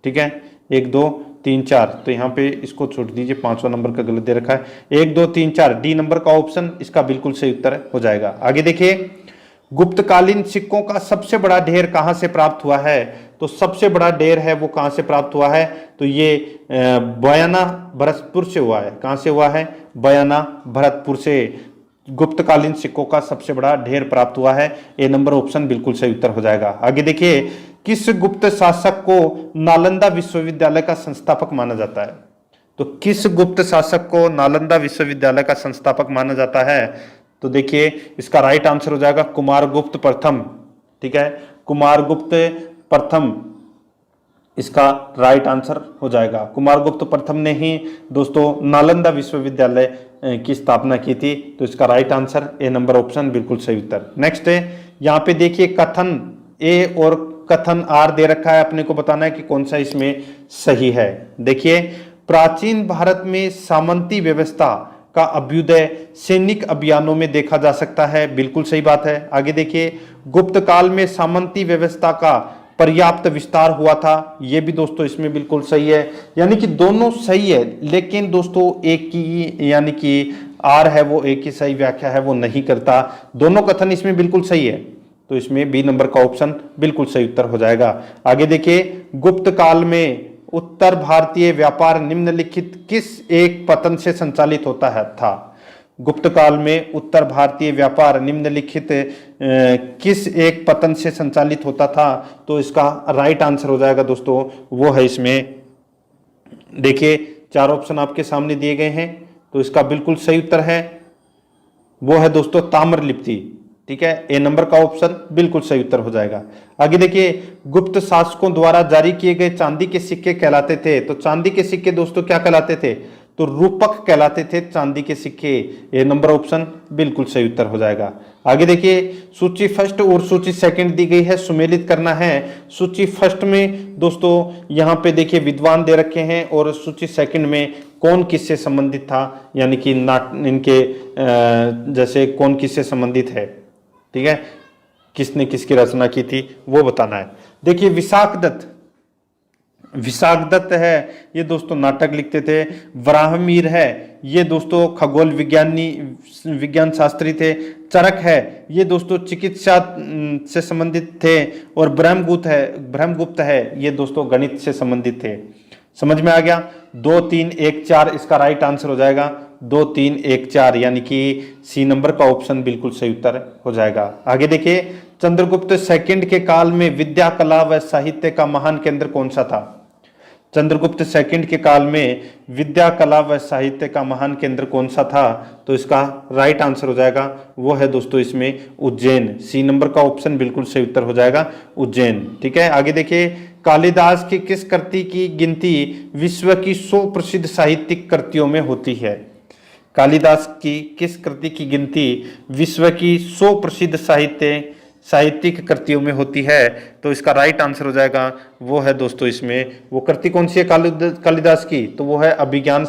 ठीक है। 1 2 3 4। तो यहाँ पे इसको छोड़ दीजिए, 5वां नंबर का गलत दे रखा है। 1 2 3 4 डी नंबर का ऑप्शन इसका बिल्कुल सही उत्तर हो जाएगा। आगे देखिए, गुप्तकालीन सिक्कों का सबसे बड़ा ढेर कहां से प्राप्त हुआ है? तो सबसे बड़ा ढेर है वो कहां से प्राप्त हुआ है? तो ये बयाना भरतपुर से हुआ है। कहां से हुआ है? बयाना भरतपुर से गुप्तकालीन सिक्कों का सबसे बड़ा ढेर प्राप्त हुआ है। ए नंबर ऑप्शन बिल्कुल सही उत्तर हो जाएगा। आगे देखिए, किस गुप्त शासक को नालंदा विश्वविद्यालय का संस्थापक माना जाता है? तो किस गुप्त शासक को नालंदा विश्वविद्यालय का संस्थापक माना जाता है? तो देखिए इसका राइट आंसर हो जाएगा कुमारगुप्त प्रथम, ठीक है। कुमारगुप्त प्रथम इसका राइट आंसर हो जाएगा। कुमारगुप्त प्रथम ने ही दोस्तों नालंदा विश्वविद्यालय की स्थापना की थी। तो इसका right answer A number option बिल्कुल सही उत्तर। नेक्स्ट है, यहाँ पे देखिए कथन ए और कथन आर दे रखा है, अपने को बताना है कि कौन सा इसमें सही है। देखिए, प्राचीन भारत में सामंती व्यवस्था का अभ्युदय सैनिक अभियानों में देखा जा सकता है, बिल्कुल सही बात है। आगे देखिए, गुप्त काल में सामंती व्यवस्था का पर्याप्त विस्तार हुआ था, ये भी दोस्तों इसमें बिल्कुल सही है। यानी कि दोनों सही है, लेकिन दोस्तों एक की यानी कि आर है वो एक की सही व्याख्या है वो नहीं करता। दोनों कथन इसमें बिल्कुल सही है, तो इसमें बी नंबर का ऑप्शन बिल्कुल सही उत्तर हो जाएगा। आगे देखिए, गुप्त काल में उत्तर भारतीय व्यापार निम्नलिखित किस एक पतन से संचालित होता है था? गुप्त काल में उत्तर भारतीय व्यापार निम्नलिखित किस एक पतन से संचालित होता था? तो इसका राइट आंसर हो जाएगा दोस्तों वो है इसमें, देखिए 4 ऑप्शन आपके सामने दिए गए हैं। तो इसका बिल्कुल सही उत्तर है वो है दोस्तों ताम्रलिप्ति, ठीक है। ए नंबर का ऑप्शन बिल्कुल सही उत्तर हो जाएगा। आगे देखिए, गुप्त शासकों द्वारा जारी किए गए चांदी के सिक्के कहलाते थे। तो चांदी के सिक्के दोस्तों क्या कहलाते थे? तो रूपक कहलाते थे चांदी के सिक्के। ए नंबर ऑप्शन बिल्कुल सही उत्तर हो जाएगा। आगे देखिए, सूची फर्स्ट और सूची सेकंड दी गई है, सुमेलित करना है। सूची फर्स्ट में दोस्तों यहाँ पे देखिए विद्वान दे रखे हैं, और सूची सेकंड में कौन किससे संबंधित था, यानी कि इनके जैसे कौन किससे संबंधित है, ठीक है, किसने किसकी रचना की थी वो बताना है। देखिए, विशाख दत्त है, ये दोस्तों नाटक लिखते थे। वराहमिहिर है, ये दोस्तों खगोल विज्ञान शास्त्री थे। चरक है, ये दोस्तों चिकित्सा से संबंधित थे। और ब्रह्मगुप्त है, ये दोस्तों गणित से संबंधित थे। समझ में आ गया? 2 3 1 4 इसका राइट आंसर हो जाएगा। 2 3 1 4 यानी कि सी नंबर का ऑप्शन बिल्कुल सही उत्तर हो जाएगा। आगे देखिए, चंद्रगुप्त सेकंड के काल में विद्या, कला व साहित्य का महान केंद्र कौन सा था? चंद्रगुप्त सेकंड के काल में विद्या, कला व साहित्य का महान केंद्र कौन सा था? तो इसका राइट आंसर हो जाएगा वो है दोस्तों इसमें उज्जैन। सी नंबर का ऑप्शन बिल्कुल सही उत्तर हो जाएगा उज्जैन, ठीक है। आगे देखिए, कालिदास की किस कृति की गिनती विश्व की 100 प्रसिद्ध साहित्यिक कृतियों में होती है? कालिदास की किस कृति की गिनती विश्व की 100 प्रसिद्ध साहित्यिक कृतियों में होती है? तो इसका राइट आंसर हो जाएगा वो है दोस्तों इसमें, वो कृति कौन सी है कालिदास की? तो वो है अभिज्ञान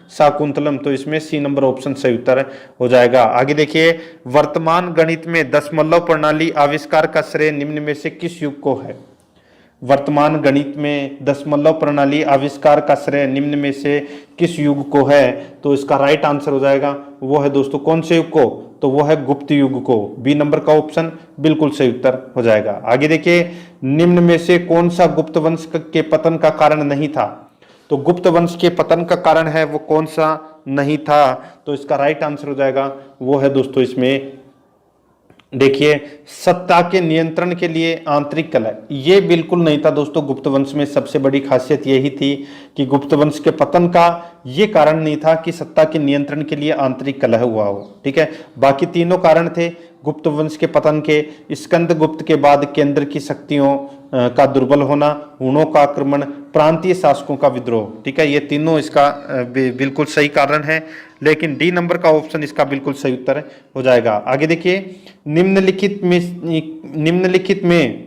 शाकुंतलम। तो इसमें सी नंबर ऑप्शन सही उत्तर हो जाएगा। आगे देखिए, वर्तमान गणित में दशमलव प्रणाली आविष्कार का श्रेय निम्न में से किस युग को है? वर्तमान गणित में दशमलव प्रणाली आविष्कार का श्रेय निम्न में से किस युग को है? तो इसका राइट आंसर हो जाएगा वो है दोस्तों कौन से युग को? तो वो है गुप्त युग को। बी नंबर का ऑप्शन बिल्कुल सही उत्तर हो जाएगा। आगे देखिए, निम्न में से कौन सा गुप्त वंश के पतन का कारण नहीं था? तो गुप्त वंश के पतन का कारण है वो कौन सा नहीं था? तो इसका राइट आंसर हो जाएगा वो है दोस्तों इसमें देखिए सत्ता के नियंत्रण के लिए आंतरिक कलह। ये बिल्कुल नहीं था दोस्तों। गुप्त वंश में सबसे बड़ी खासियत यही थी कि गुप्त वंश के पतन का ये कारण नहीं था कि सत्ता के नियंत्रण के लिए आंतरिक कलह हुआ हो, ठीक है। बाकी तीनों कारण थे गुप्त वंश के पतन के। स्कंद गुप्त के बाद केंद्र की शक्तियों का दुर्बल होना, हुणों का आक्रमण, प्रांतीय शासकों का विद्रोह, ठीक है। ये तीनों इसका बिल्कुल सही कारण है, लेकिन डी नंबर का ऑप्शन इसका बिल्कुल सही उत्तर हो जाएगा। आगे देखिए निम्नलिखित में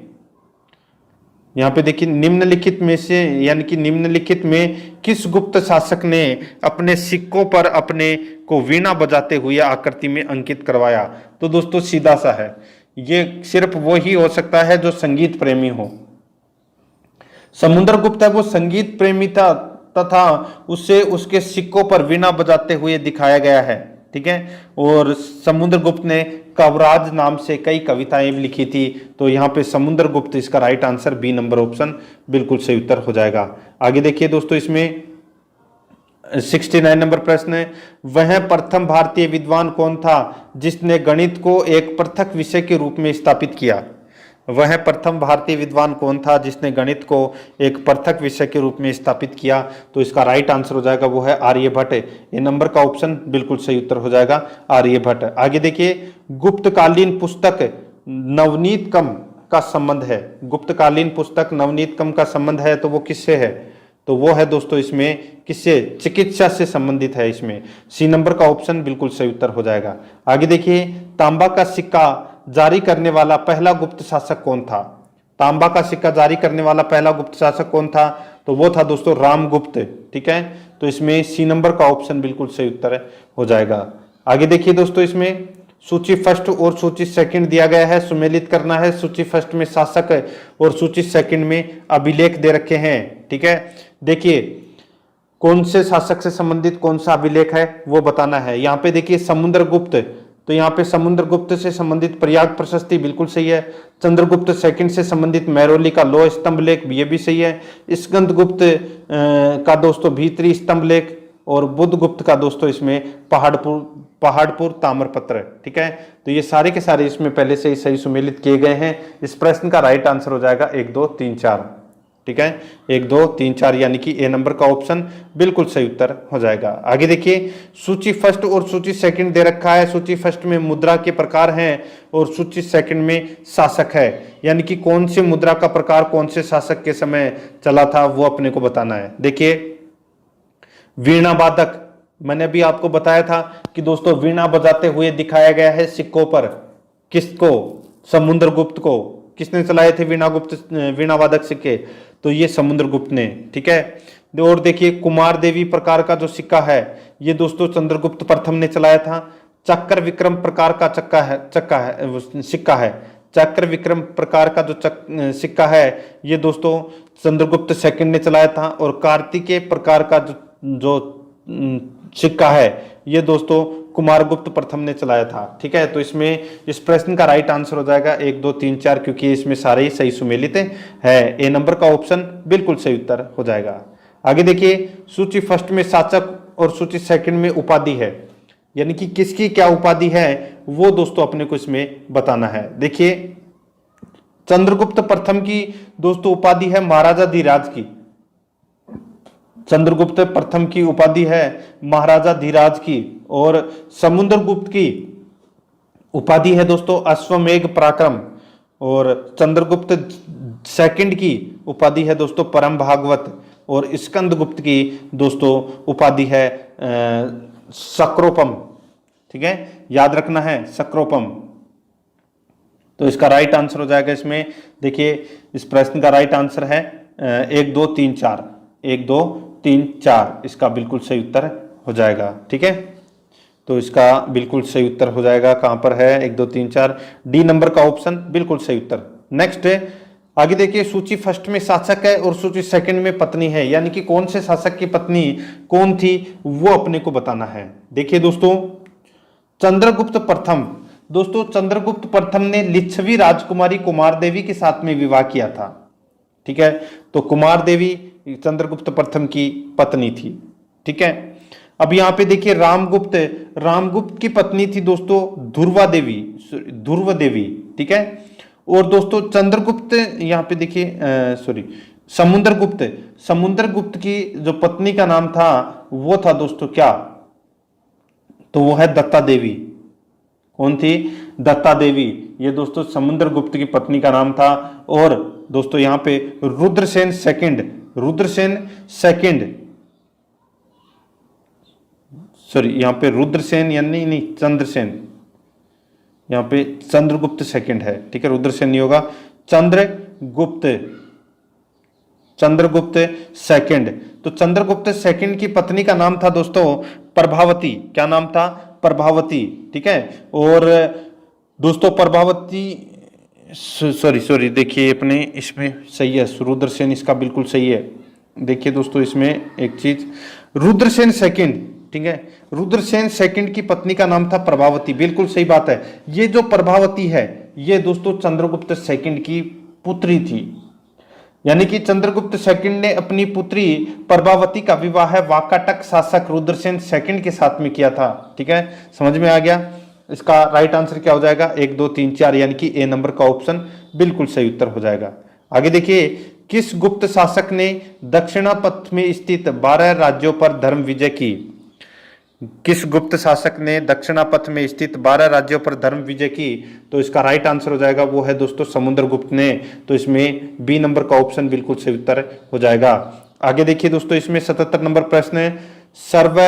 यहाँ पे देखिए निम्नलिखित में से यानी कि निम्नलिखित में किस गुप्त शासक ने अपने सिक्कों पर अपने को वीणा बजाते हुए आकृति में अंकित करवाया? तो दोस्तों सीधा सा है, ये सिर्फ वो ही हो सकता है जो संगीत प्रेमी हो। समुद्रगुप्त है वो संगीत प्रेमी था तथा उसे उसके सिक्कों पर वीणा बजाते हुए दिखाया गया है, ठीक है। और समुद्रगुप्त ने कवराज नाम से कई कविताएं लिखी थी। तो यहाँ पे समुद्रगुप्त इसका right answer B number option बिल्कुल सही उत्तर हो जाएगा। आगे देखिए दोस्तों इसमें 69 नंबर प्रश्न है, वह प्रथम भारतीय विद्वान कौन था जिसने गणित को एक पृथक विषय के रूप में स्थापित किया? वह प्रथम भारतीय विद्वान कौन था जिसने गणित को एक पृथक विषय के रूप में स्थापित किया? तो इसका राइट आंसर हो जाएगा वो है आर्यभट्ट। ये नंबर का ऑप्शन बिल्कुल सही उत्तर हो जाएगा आर्यभट्ट। आगे देखिए गुप्तकालीन पुस्तक नवनीत कम का संबंध है। गुप्तकालीन पुस्तक नवनीत कम का संबंध है तो वो किससे है? तो वो है दोस्तों इसमें किससे? चिकित्सा से संबंधित है। इसमें सी नंबर का ऑप्शन बिल्कुल सही उत्तर हो जाएगा। आगे देखिए तांबा का सिक्का जारी करने वाला पहला गुप्त शासक कौन था? तांबा का सिक्का जारी करने वाला पहला गुप्त शासक कौन था? तो वो था दोस्तों रामगुप्त, ठीक है। तो इसमें सी नंबर का ऑप्शन बिल्कुल सही उत्तर हो जाएगा। आगे देखिए दोस्तों इसमें सूची फर्स्ट और सूची सेकंड दिया गया है, सुमेलित करना है। सूची फर्स्ट में शासक है और सूची सेकंड में अभिलेख दे रखे हैं, ठीक है। देखिए कौन से शासक से संबंधित कौन सा अभिलेख है वो बताना है। यहाँ पे देखिए समुद्रगुप्त, तो यहाँ पे समुद्रगुप्त से संबंधित प्रयाग प्रशस्ति बिल्कुल सही है। चंद्रगुप्त सेकंड से संबंधित मैरोली का लोह स्तंभ लेख ये भी सही है। स्कंदगुप्त का दोस्तों भीतरी स्तंभ लेख और बुद्धगुप्त का दोस्तों इसमें पहाड़पुर ताम्रपत्र, ठीक है। तो ये सारे के सारे इसमें पहले से ही सही सुमेलित किए गए हैं। इस प्रश्न का राइट आंसर हो जाएगा 1 2 3 4, ठीक है। 1 2 3 4 यानी कि ए नंबर का ऑप्शन बिल्कुल सही उत्तर हो जाएगा। आगे देखिए सूची फर्स्ट और सूची सेकंड दे रखा है। सूची फर्स्ट में मुद्रा के प्रकार हैं और सूची सेकंड में शासक है, यानी कि कौन सी मुद्रा का प्रकार कौन से शासक के समय चला था वो अपने को बताना है। देखिए वीणा वादक, मैंने अभी आपको बताया था कि दोस्तों वीणा बजाते हुए दिखाया गया है सिक्कों पर। किसको? समुद्रगुप्त को। किसने चलाए थे वीणा वादक सिक्के? तो ये समुद्रगुप्त ने, ठीक है। और देखिए कुमार देवी प्रकार का जो सिक्का है ये दोस्तों चंद्रगुप्त प्रथम ने चलाया था। चक्र विक्रम प्रकार का सिक्का है। चक्र विक्रम प्रकार का जो सिक्का है ये दोस्तों चंद्रगुप्त सेकंड ने चलाया था। और कार्तिकेय प्रकार का जो सिक्का है ये दोस्तों कुमारगुप्त प्रथम ने चलाया था, ठीक है। तो इसमें इस प्रश्न का राइट आंसर हो जाएगा 1 2 3 4, क्योंकि इसमें सारे ही सही सुमेलित है। ए नंबर का ऑप्शन बिल्कुल सही उत्तर हो जाएगा। आगे देखिए सूची फर्स्ट में शासक और सूची सेकंड में उपाधि है, यानी कि किसकी क्या उपाधि है वो दोस्तों अपने को इसमें बताना है। देखिए चंद्रगुप्त प्रथम की दोस्तों उपाधि है महाराजा धीराज की। चंद्रगुप्त प्रथम की उपाधि है महाराजा धीराज की। और समुद्रगुप्त की उपाधि है दोस्तों अश्वमेघ पराक्रम। और चंद्रगुप्त सेकंड की उपाधि है दोस्तों परम भागवत। और स्कंदगुप्त की दोस्तों उपाधि है सक्रोपम, ठीक है, याद रखना है सक्रोपम। तो इसका राइट आंसर हो जाएगा इसमें। देखिए इस प्रश्न का राइट आंसर है 1 2 3 4, 1 2 3 4 इसका बिल्कुल सही उत्तर हो जाएगा, ठीक है। तो इसका बिल्कुल सही उत्तर हो जाएगा कहां पर है 1 2 3 4, डी नंबर का ऑप्शन बिल्कुल सही उत्तर। नेक्स्ट है आगे देखिए सूची फर्स्ट में शासक है और सूची सेकंड में पत्नी है, यानी कि कौन से शासक की पत्नी कौन थी वो अपने को बताना है। देखिए दोस्तों चंद्रगुप्त प्रथम, दोस्तों चंद्रगुप्त प्रथम ने लिच्छवी राजकुमारी कुमार देवी के साथ में विवाह किया था, ठीक है। तो कुमार देवी चंद्रगुप्त प्रथम की पत्नी थी, ठीक है। अब यहाँ पे देखिए रामगुप्त, रामगुप्त की पत्नी थी दोस्तों ध्रुवा देवी, ध्रुव देवी, ठीक है। और दोस्तों चंद्रगुप्त यहाँ पे देखिए सॉरी समुद्रगुप्त, समुद्रगुप्त की जो पत्नी का नाम था वो था दोस्तों क्या, तो वो है दत्ता देवी। कौन थी? दत्ता देवी। ये दोस्तों समुद्रगुप्त की पत्नी का नाम था। और दोस्तों यहाँ पे Rudrasen second, Rudrasen second, sorry यहाँ पे रुद्रसेन यानी नहीं चंद्रसेन, यहाँ पे चंद्रगुप्त सेकंड है, ठीक है, रुद्रसेन नहीं होगा, चंद्रगुप्त, चंद्रगुप्त सेकंड। तो चंद्रगुप्त सेकंड की पत्नी का नाम था दोस्तों प्रभावती। क्या नाम था? प्रभावती, ठीक है। और दोस्तों प्रभावती, सॉरी देखिए अपने इसमें सही है, रुद्रसेन इसका बिल्कुल सही है। देखिए दोस्तों इसमें एक चीज, रुद्रसेन सेकंड, ठीक है, रुद्रसेन सेकंड की पत्नी का नाम था प्रभावती, बिल्कुल सही बात है। ये जो प्रभावती है ये दोस्तों चंद्रगुप्त सेकंड की पुत्री थी, यानी कि चंद्रगुप्त सेकंड ने अपनी पुत्री प्रभावती का विवाह वाकाटक शासक रुद्रसेन सेकंड के साथ में किया था, ठीक है। समझ में आ गया? इसका राइट आंसर क्या हो जाएगा? 1 2 3 4, यानी कि ए नंबर का ऑप्शन बिल्कुल सही उत्तर हो जाएगा। आगे देखिए, किस गुप्त शासक ने दक्षिणापथ में स्थित 12 राज्यों पर धर्म विजय की? किस गुप्त शासक ने दक्षिणापथ में स्थित 12 राज्यों पर धर्म विजय की? तो इसका राइट आंसर हो जाएगा वो है दोस्तों समुद्रगुप्त ने। तो इसमें बी नंबर का ऑप्शन बिल्कुल सही उत्तर हो जाएगा। आगे देखिए दोस्तों इसमें 77 नंबर प्रश्न है, सर्व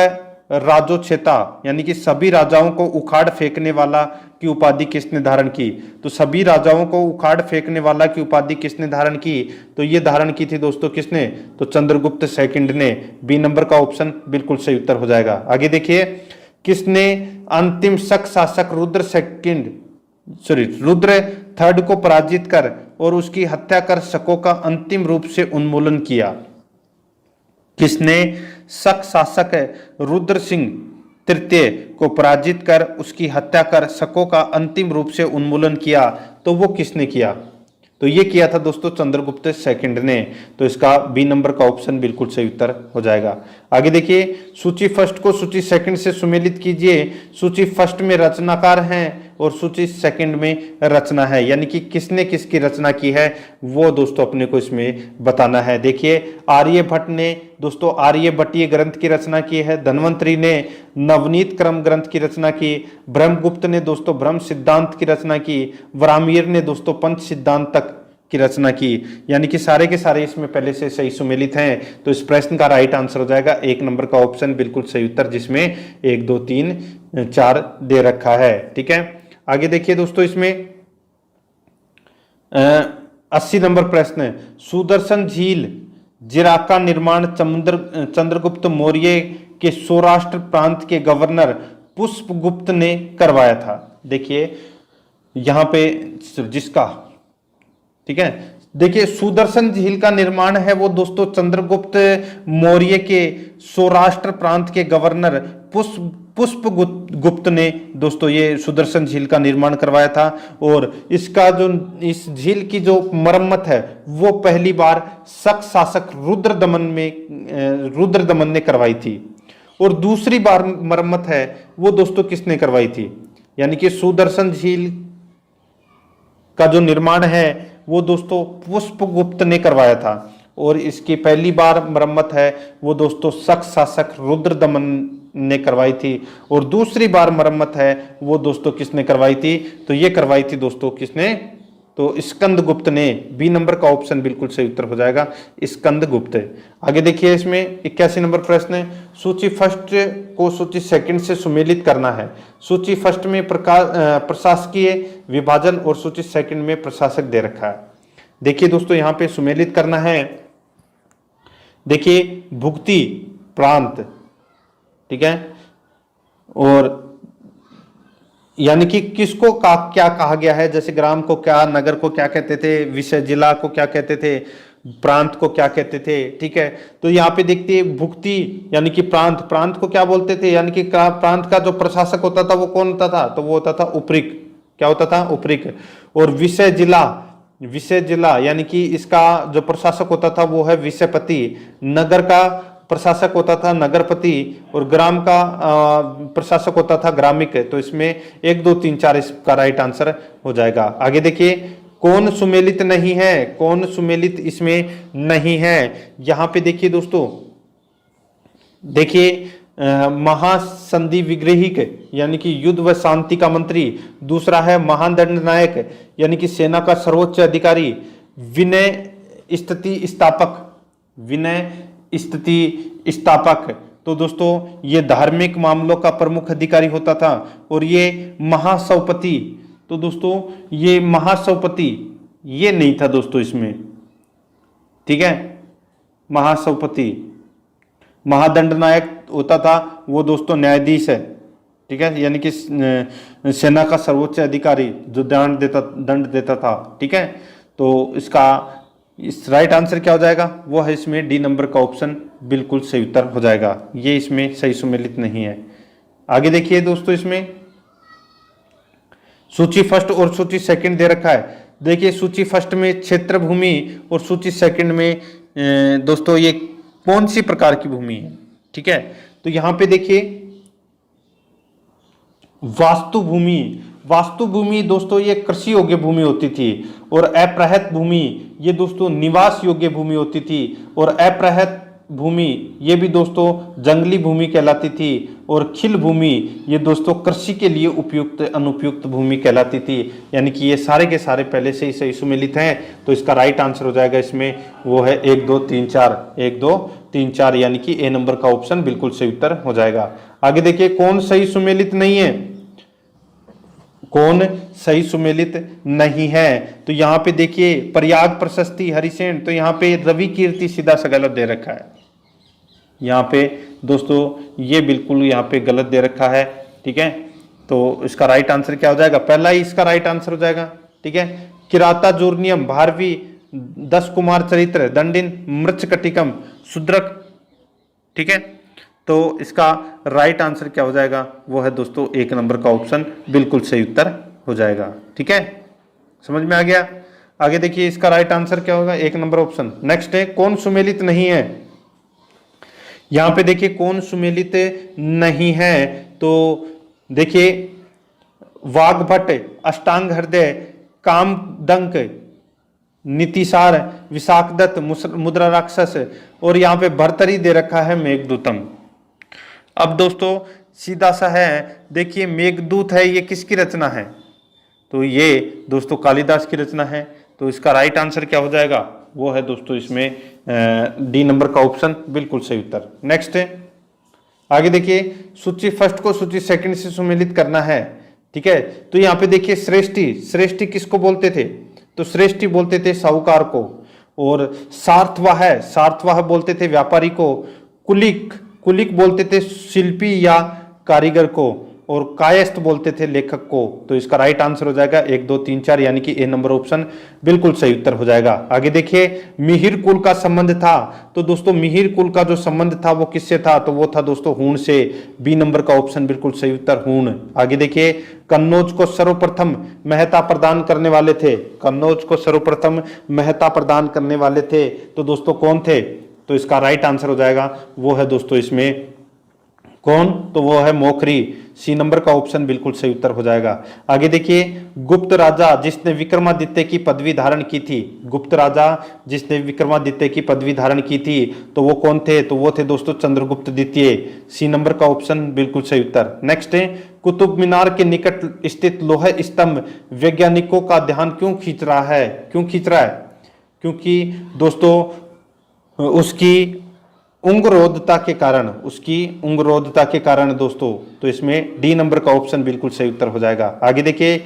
राजोच्छेता यानी कि सभी राजाओं को उखाड़ फेंकने वाला की उपाधि किसने धारण की? तो सभी राजाओं को उखाड़ फेंकने वाला की उपाधि किसने धारण की? तो ये धारण की थी दोस्तों किसने? तो चंद्रगुप्त सेकंड ने। बी नंबर का ऑप्शन बिल्कुल सही उत्तर हो जाएगा। आगे देखिए, किसने अंतिम शक शासक रुद्र सेकंड रुद्र थर्ड को पराजित कर और उसकी हत्या कर शकों का अंतिम रूप से उन्मूलन किया? किसने शक शासक रुद्र सिंह तृतीय को पराजित कर उसकी हत्या कर शकों का अंतिम रूप से उन्मूलन किया? तो वो किसने किया? तो ये किया था दोस्तों चंद्रगुप्त सेकंड ने। तो इसका बी नंबर का ऑप्शन बिल्कुल सही उत्तर हो जाएगा। आगे देखिए, सूची फर्स्ट को सूची सेकंड से सुमेलित कीजिए। सूची फर्स्ट में रचनाकार हैं और सूची सेकंड में रचना है, यानी कि किसने किसकी रचना की है वो दोस्तों अपने को इसमें बताना है। देखिए, आर्यभट्ट ने दोस्तों आर्यभट्टीय ग्रंथ की रचना की है, धन्वंतरी ने नवनीत क्रम ग्रंथ की रचना की, ब्रह्मगुप्त ने दोस्तों ब्रह्म सिद्धांत की रचना की, वरामियर ने दोस्तों पंच सिद्धांत तक की रचना की, यानी कि सारे के सारे इसमें पहले से सही सुमेलित हैं। तो इस प्रश्न का राइट आंसर हो जाएगा 1 नंबर का ऑप्शन बिल्कुल सही उत्तर, जिसमें 1 2 3 4 दे रखा है, ठीक है। आगे देखिए दोस्तों इसमें 80 नंबर प्रश्न है, सुदर्शन झील जिरा का निर्माण चंद्रगुप्त मौर्य के सौराष्ट्र प्रांत के गवर्नर पुष्पगुप्त ने करवाया था। देखिए यहां पे जिसका, ठीक है, देखिए सुदर्शन झील का निर्माण है वो दोस्तों चंद्रगुप्त मौर्य के सौराष्ट्र प्रांत के गवर्नर पुष्पगुप्त ने दोस्तों ये सुदर्शन झील का निर्माण करवाया था। और इसका जो इस झील की जो मरम्मत है वो पहली बार शक शासक रुद्रदमन ने करवाई थी। और दूसरी बार मरम्मत है वो दोस्तों किसने करवाई थी? यानी कि सुदर्शन झील का जो निर्माण है वो दोस्तों पुष्पगुप्त ने करवाया था। और इसकी पहली बार मरम्मत है वो दोस्तों शक शासक रुद्रदमन ने करवाई थी। और दूसरी बार मरम्मत है वो दोस्तों किसने करवाई थी? तो ये करवाई थी दोस्तों किसने? तो स्कंदगुप्त ने। बी नंबर का ऑप्शन बिल्कुल सही उत्तर हो जाएगा स्कंदगुप्त। आगे देखिए इसमें 81 नंबर प्रश्न है, सूची फर्स्ट को सूची सेकंड से सुमेलित करना है। सूची फर्स्ट में प्रशासकीय विभाजन और सूची सेकंड में प्रशासक दे रखा है। देखिए दोस्तों यहाँ पे सुमेलित करना है। देखिए भुक्ति प्रांत, ठीक है, और यानी कि किसको क्या कहा गया है, जैसे ग्राम को क्या, नगर को क्या कहते थे, विषय जिला को क्या कहते थे, प्रांत को क्या कहते थे, ठीक है। तो यहाँ पे देखते हैं भुक्ति यानी कि प्रांत को क्या बोलते थे, यानी कि प्रांत का जो प्रशासक होता था वो कौन होता था? तो वो होता था उपरिक। क्या होता था? उपरिक। और विषय जिला विषय जिला यानी कि इसका जो प्रशासक होता था वो है विषयपति, नगर का प्रशासक होता था नगरपति, और ग्राम का प्रशासक होता था ग्रामिक। तो इसमें 1 2 3 4 इसका राइट आंसर हो जाएगा। आगे देखिए, कौन सुमेलित नहीं है, कौन सुमेलित इसमें नहीं है। यहां पे देखिए दोस्तों, देखिए महासंधि विग्रहिक यानी कि युद्ध व शांति का मंत्री, दूसरा है महान दंडनायक यानी कि सेना का सर्वोच्च अधिकारी, विनय स्थिति स्थापक, विनय स्थिति स्थापक। तो दोस्तों ये धार्मिक मामलों का प्रमुख अधिकारी होता था। और ये महासभापति, तो दोस्तों ये महासभापति ये नहीं था दोस्तों इसमें, ठीक है। महासभापति, महादंडनायक होता था वो दोस्तों न्यायाधीश है, ठीक है, यानी कि सेना का सर्वोच्च अधिकारी जो दंड देता था, ठीक है। तो इसका इस राइट आंसर क्या हो जाएगा, वो है इसमें डी नंबर का ऑप्शन बिल्कुल सही उत्तर हो जाएगा। ये इसमें सही सुमेलित नहीं है। आगे देखिए दोस्तों, इसमें सूची फर्स्ट और सूची सेकंड दे रखा है। देखिए सूची फर्स्ट में क्षेत्र भूमि और सूची सेकंड में दोस्तों ये कौन सी प्रकार की भूमि है, ठीक है। तो यहां पे देखिए वास्तु भूमि, वास्तु भूमि दोस्तों ये कृषि योग्य भूमि होती थी। और अप्रहत भूमि ये दोस्तों निवास योग्य भूमि होती थी। और अप्रहत भूमि ये भी दोस्तों जंगली भूमि कहलाती थी। और खिल भूमि ये दोस्तों कृषि के लिए उपयुक्त अनुपयुक्त भूमि कहलाती थी। यानी कि ये सारे के सारे पहले से ही सही सुमेलित हैं। तो इसका राइट आंसर हो जाएगा इसमें, वो है 1 2 3 4, 1 2 3 4 यानी कि ए नंबर का ऑप्शन बिल्कुल सही उत्तर हो जाएगा। आगे देखिए, कौन सही सुमेलित नहीं है, कौन सही सुमेलित नहीं है। तो यहाँ पे देखिए प्रयाग प्रशस्ति हरिसेन, तो यहाँ पे रवि कीर्ति सीधा सा गलत दे रखा है। यहाँ पे दोस्तों ये बिल्कुल यहाँ पे गलत दे रखा है, ठीक है। तो इसका राइट आंसर क्या हो जाएगा, पहला ही इसका राइट आंसर हो जाएगा, ठीक है। किराता जूर्नियम भारवी 10 कुमार चरित्र दंडिन मृच्छकटिकम शूद्रक, ठीक है। तो इसका राइट आंसर क्या हो जाएगा, वो है दोस्तों 1 नंबर का ऑप्शन बिल्कुल सही उत्तर हो जाएगा, ठीक है। समझ में आ गया। आगे देखिए इसका राइट आंसर क्या होगा, 1 नंबर ऑप्शन। नेक्स्ट है कौन सुमेलित नहीं है। यहां पे देखिए कौन सुमेलित नहीं है, तो देखिए वाग्भट, अष्टांग हृदय, कामदंक, नीतिसार, विशाखदत्त, मुद्रा राक्षस, और यहाँ पे भर्तरी दे रखा है मेघदूतम। अब दोस्तों सीधा सा है, देखिए मेघदूत है ये किसकी रचना है, तो ये दोस्तों कालिदास की रचना है। तो इसका राइट आंसर क्या हो जाएगा, वो है दोस्तों इसमें डी नंबर का ऑप्शन बिल्कुल सही उत्तर। नेक्स्ट है, आगे देखिए सूची फर्स्ट को सूची सेकंड से सुमेलित करना है, ठीक है। तो यहाँ पे देखिए श्रेष्ठी, श्रेष्ठी किसको बोलते थे, तो श्रेष्ठी बोलते थे साहूकार को। और सार्थवाह, सार्थवाह बोलते थे व्यापारी को। कुलिक, कुलिक बोलते थे शिल्पी या कारीगर को। और कायस्थ बोलते थे लेखक को। तो इसका राइट आंसर हो जाएगा 1 2 3 4 यानी कि ए नंबर ऑप्शन बिल्कुल सही उत्तर हो जाएगा। आगे देखिए मिहिर कुल का संबंध था, तो दोस्तों मिहिर कुल का जो संबंध था वो किससे था, तो वो था दोस्तों हूण से। बी नंबर का ऑप्शन बिल्कुल सही उत्तर हूण। आगे देखिए कन्नौज को सर्वप्रथम महत्ता प्रदान करने वाले थे, कन्नौज को सर्वप्रथम महत्ता प्रदान करने वाले थे, तो दोस्तों कौन थे, तो इसका राइट आंसर हो जाएगा वो है दोस्तों इसमें कौन, तो वो है मोखरी। सी नंबर का ऑप्शन बिल्कुल सही उत्तर हो जाएगा। आगे देखिए गुप्त राजा जिसने विक्रमादित्य की पदवी धारण की थी, गुप्त राजा जिसने विक्रमादित्य की पदवी धारण की थी, तो वो कौन थे, तो वो थे दोस्तों चंद्रगुप्त द्वितीय। सी नंबर का ऑप्शन बिल्कुल सही उत्तर। नेक्स्ट है कुतुब मीनार के निकट स्थित लोह स्तंभ वैज्ञानिकों का ध्यान क्यों खींच रहा है, क्यों खींच रहा है, क्योंकि दोस्तों उसकी उंगरोधता के कारण, उसकी उंगरोधता के कारण दोस्तों। तो इसमें डी नंबर का ऑप्शन बिल्कुल सही उत्तर हो जाएगा। आगे देखिए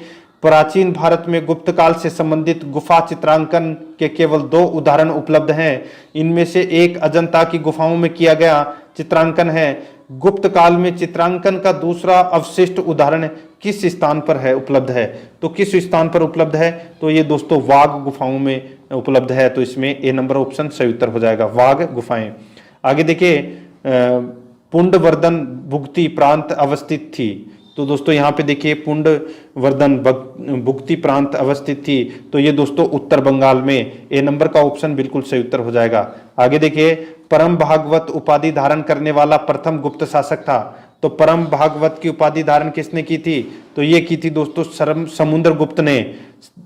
प्राचीन भारत में गुप्त काल से संबंधित गुफा चित्रांकन के केवल 2 उदाहरण उपलब्ध हैं। इनमें से एक अजंता की गुफाओं में किया गया चित्रांकन है। गुप्त काल में चित्रांकन का दूसरा अवशिष्ट उदाहरण किस स्थान पर है, उपलब्ध है, तो किस स्थान पर उपलब्ध है, तो ये दोस्तों वाघ गुफाओं में उपलब्ध है। तो इसमें ए नंबर ऑप्शन सही उत्तर हो जाएगा, वाघ गुफाएं। आगे देखिए पुंडवर्धन भुगती प्रांत अवस्थित थी, तो दोस्तों यहाँ पे देखिए पुंड वर्धन भुक्ति प्रांत अवस्थित थी, तो ये दोस्तों उत्तर बंगाल में, ए नंबर का ऑप्शन बिल्कुल सही उत्तर हो जाएगा। आगे देखिए परम भागवत उपाधि धारण करने वाला प्रथम गुप्त शासक था, तो परम भागवत की उपाधि धारण किसने की थी, तो ये की थी दोस्तों समुद्रगुप्त ने,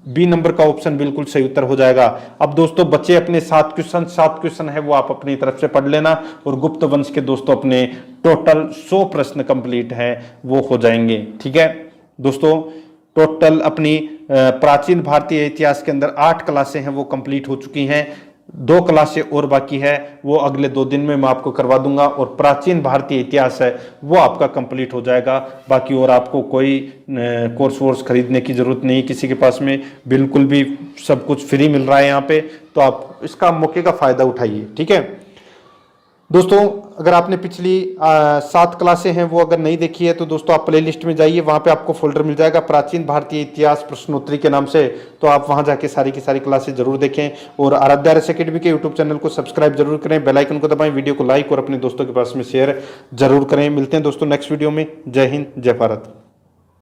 बी नंबर का ऑप्शन बिल्कुल सही उत्तर हो जाएगा। अब दोस्तों बच्चे अपने 7 क्वेश्चन है वो आप अपनी तरफ से पढ़ लेना, और गुप्त वंश के दोस्तों अपने टोटल 100 प्रश्न कंप्लीट है वो हो जाएंगे। ठीक है दोस्तों, टोटल अपनी प्राचीन भारतीय इतिहास के अंदर 8 क्लासें हैं वो कंप्लीट हो चुकी हैं, 2 क्लासें और बाकी है, वो अगले 2 दिन में मैं आपको करवा दूंगा, और प्राचीन भारतीय इतिहास है वो आपका कंप्लीट हो जाएगा। बाकी और आपको कोई कोर्स वोर्स खरीदने की जरूरत नहीं किसी के पास में, बिल्कुल भी सब कुछ फ्री मिल रहा है यहाँ पे, तो आप इसका मौके का फायदा उठाइए। ठीक है दोस्तों, अगर आपने पिछली 7 क्लासें हैं वो अगर नहीं देखी है तो दोस्तों आप प्ले लिस्ट में जाइए, वहाँ पे आपको फोल्डर मिल जाएगा प्राचीन भारतीय इतिहास प्रश्नोत्तरी के नाम से, तो आप वहाँ जाके सारी की सारी क्लासें जरूर देखें, और आराध्या आरएस एकेडमी के यूट्यूब चैनल को सब्सक्राइब जरूर करें, बेल आइकन को दबाएं, वीडियो को लाइक और अपने दोस्तों के पास में शेयर जरूर करें। मिलते हैं दोस्तों नेक्स्ट वीडियो में। जय हिंद, जय भारत।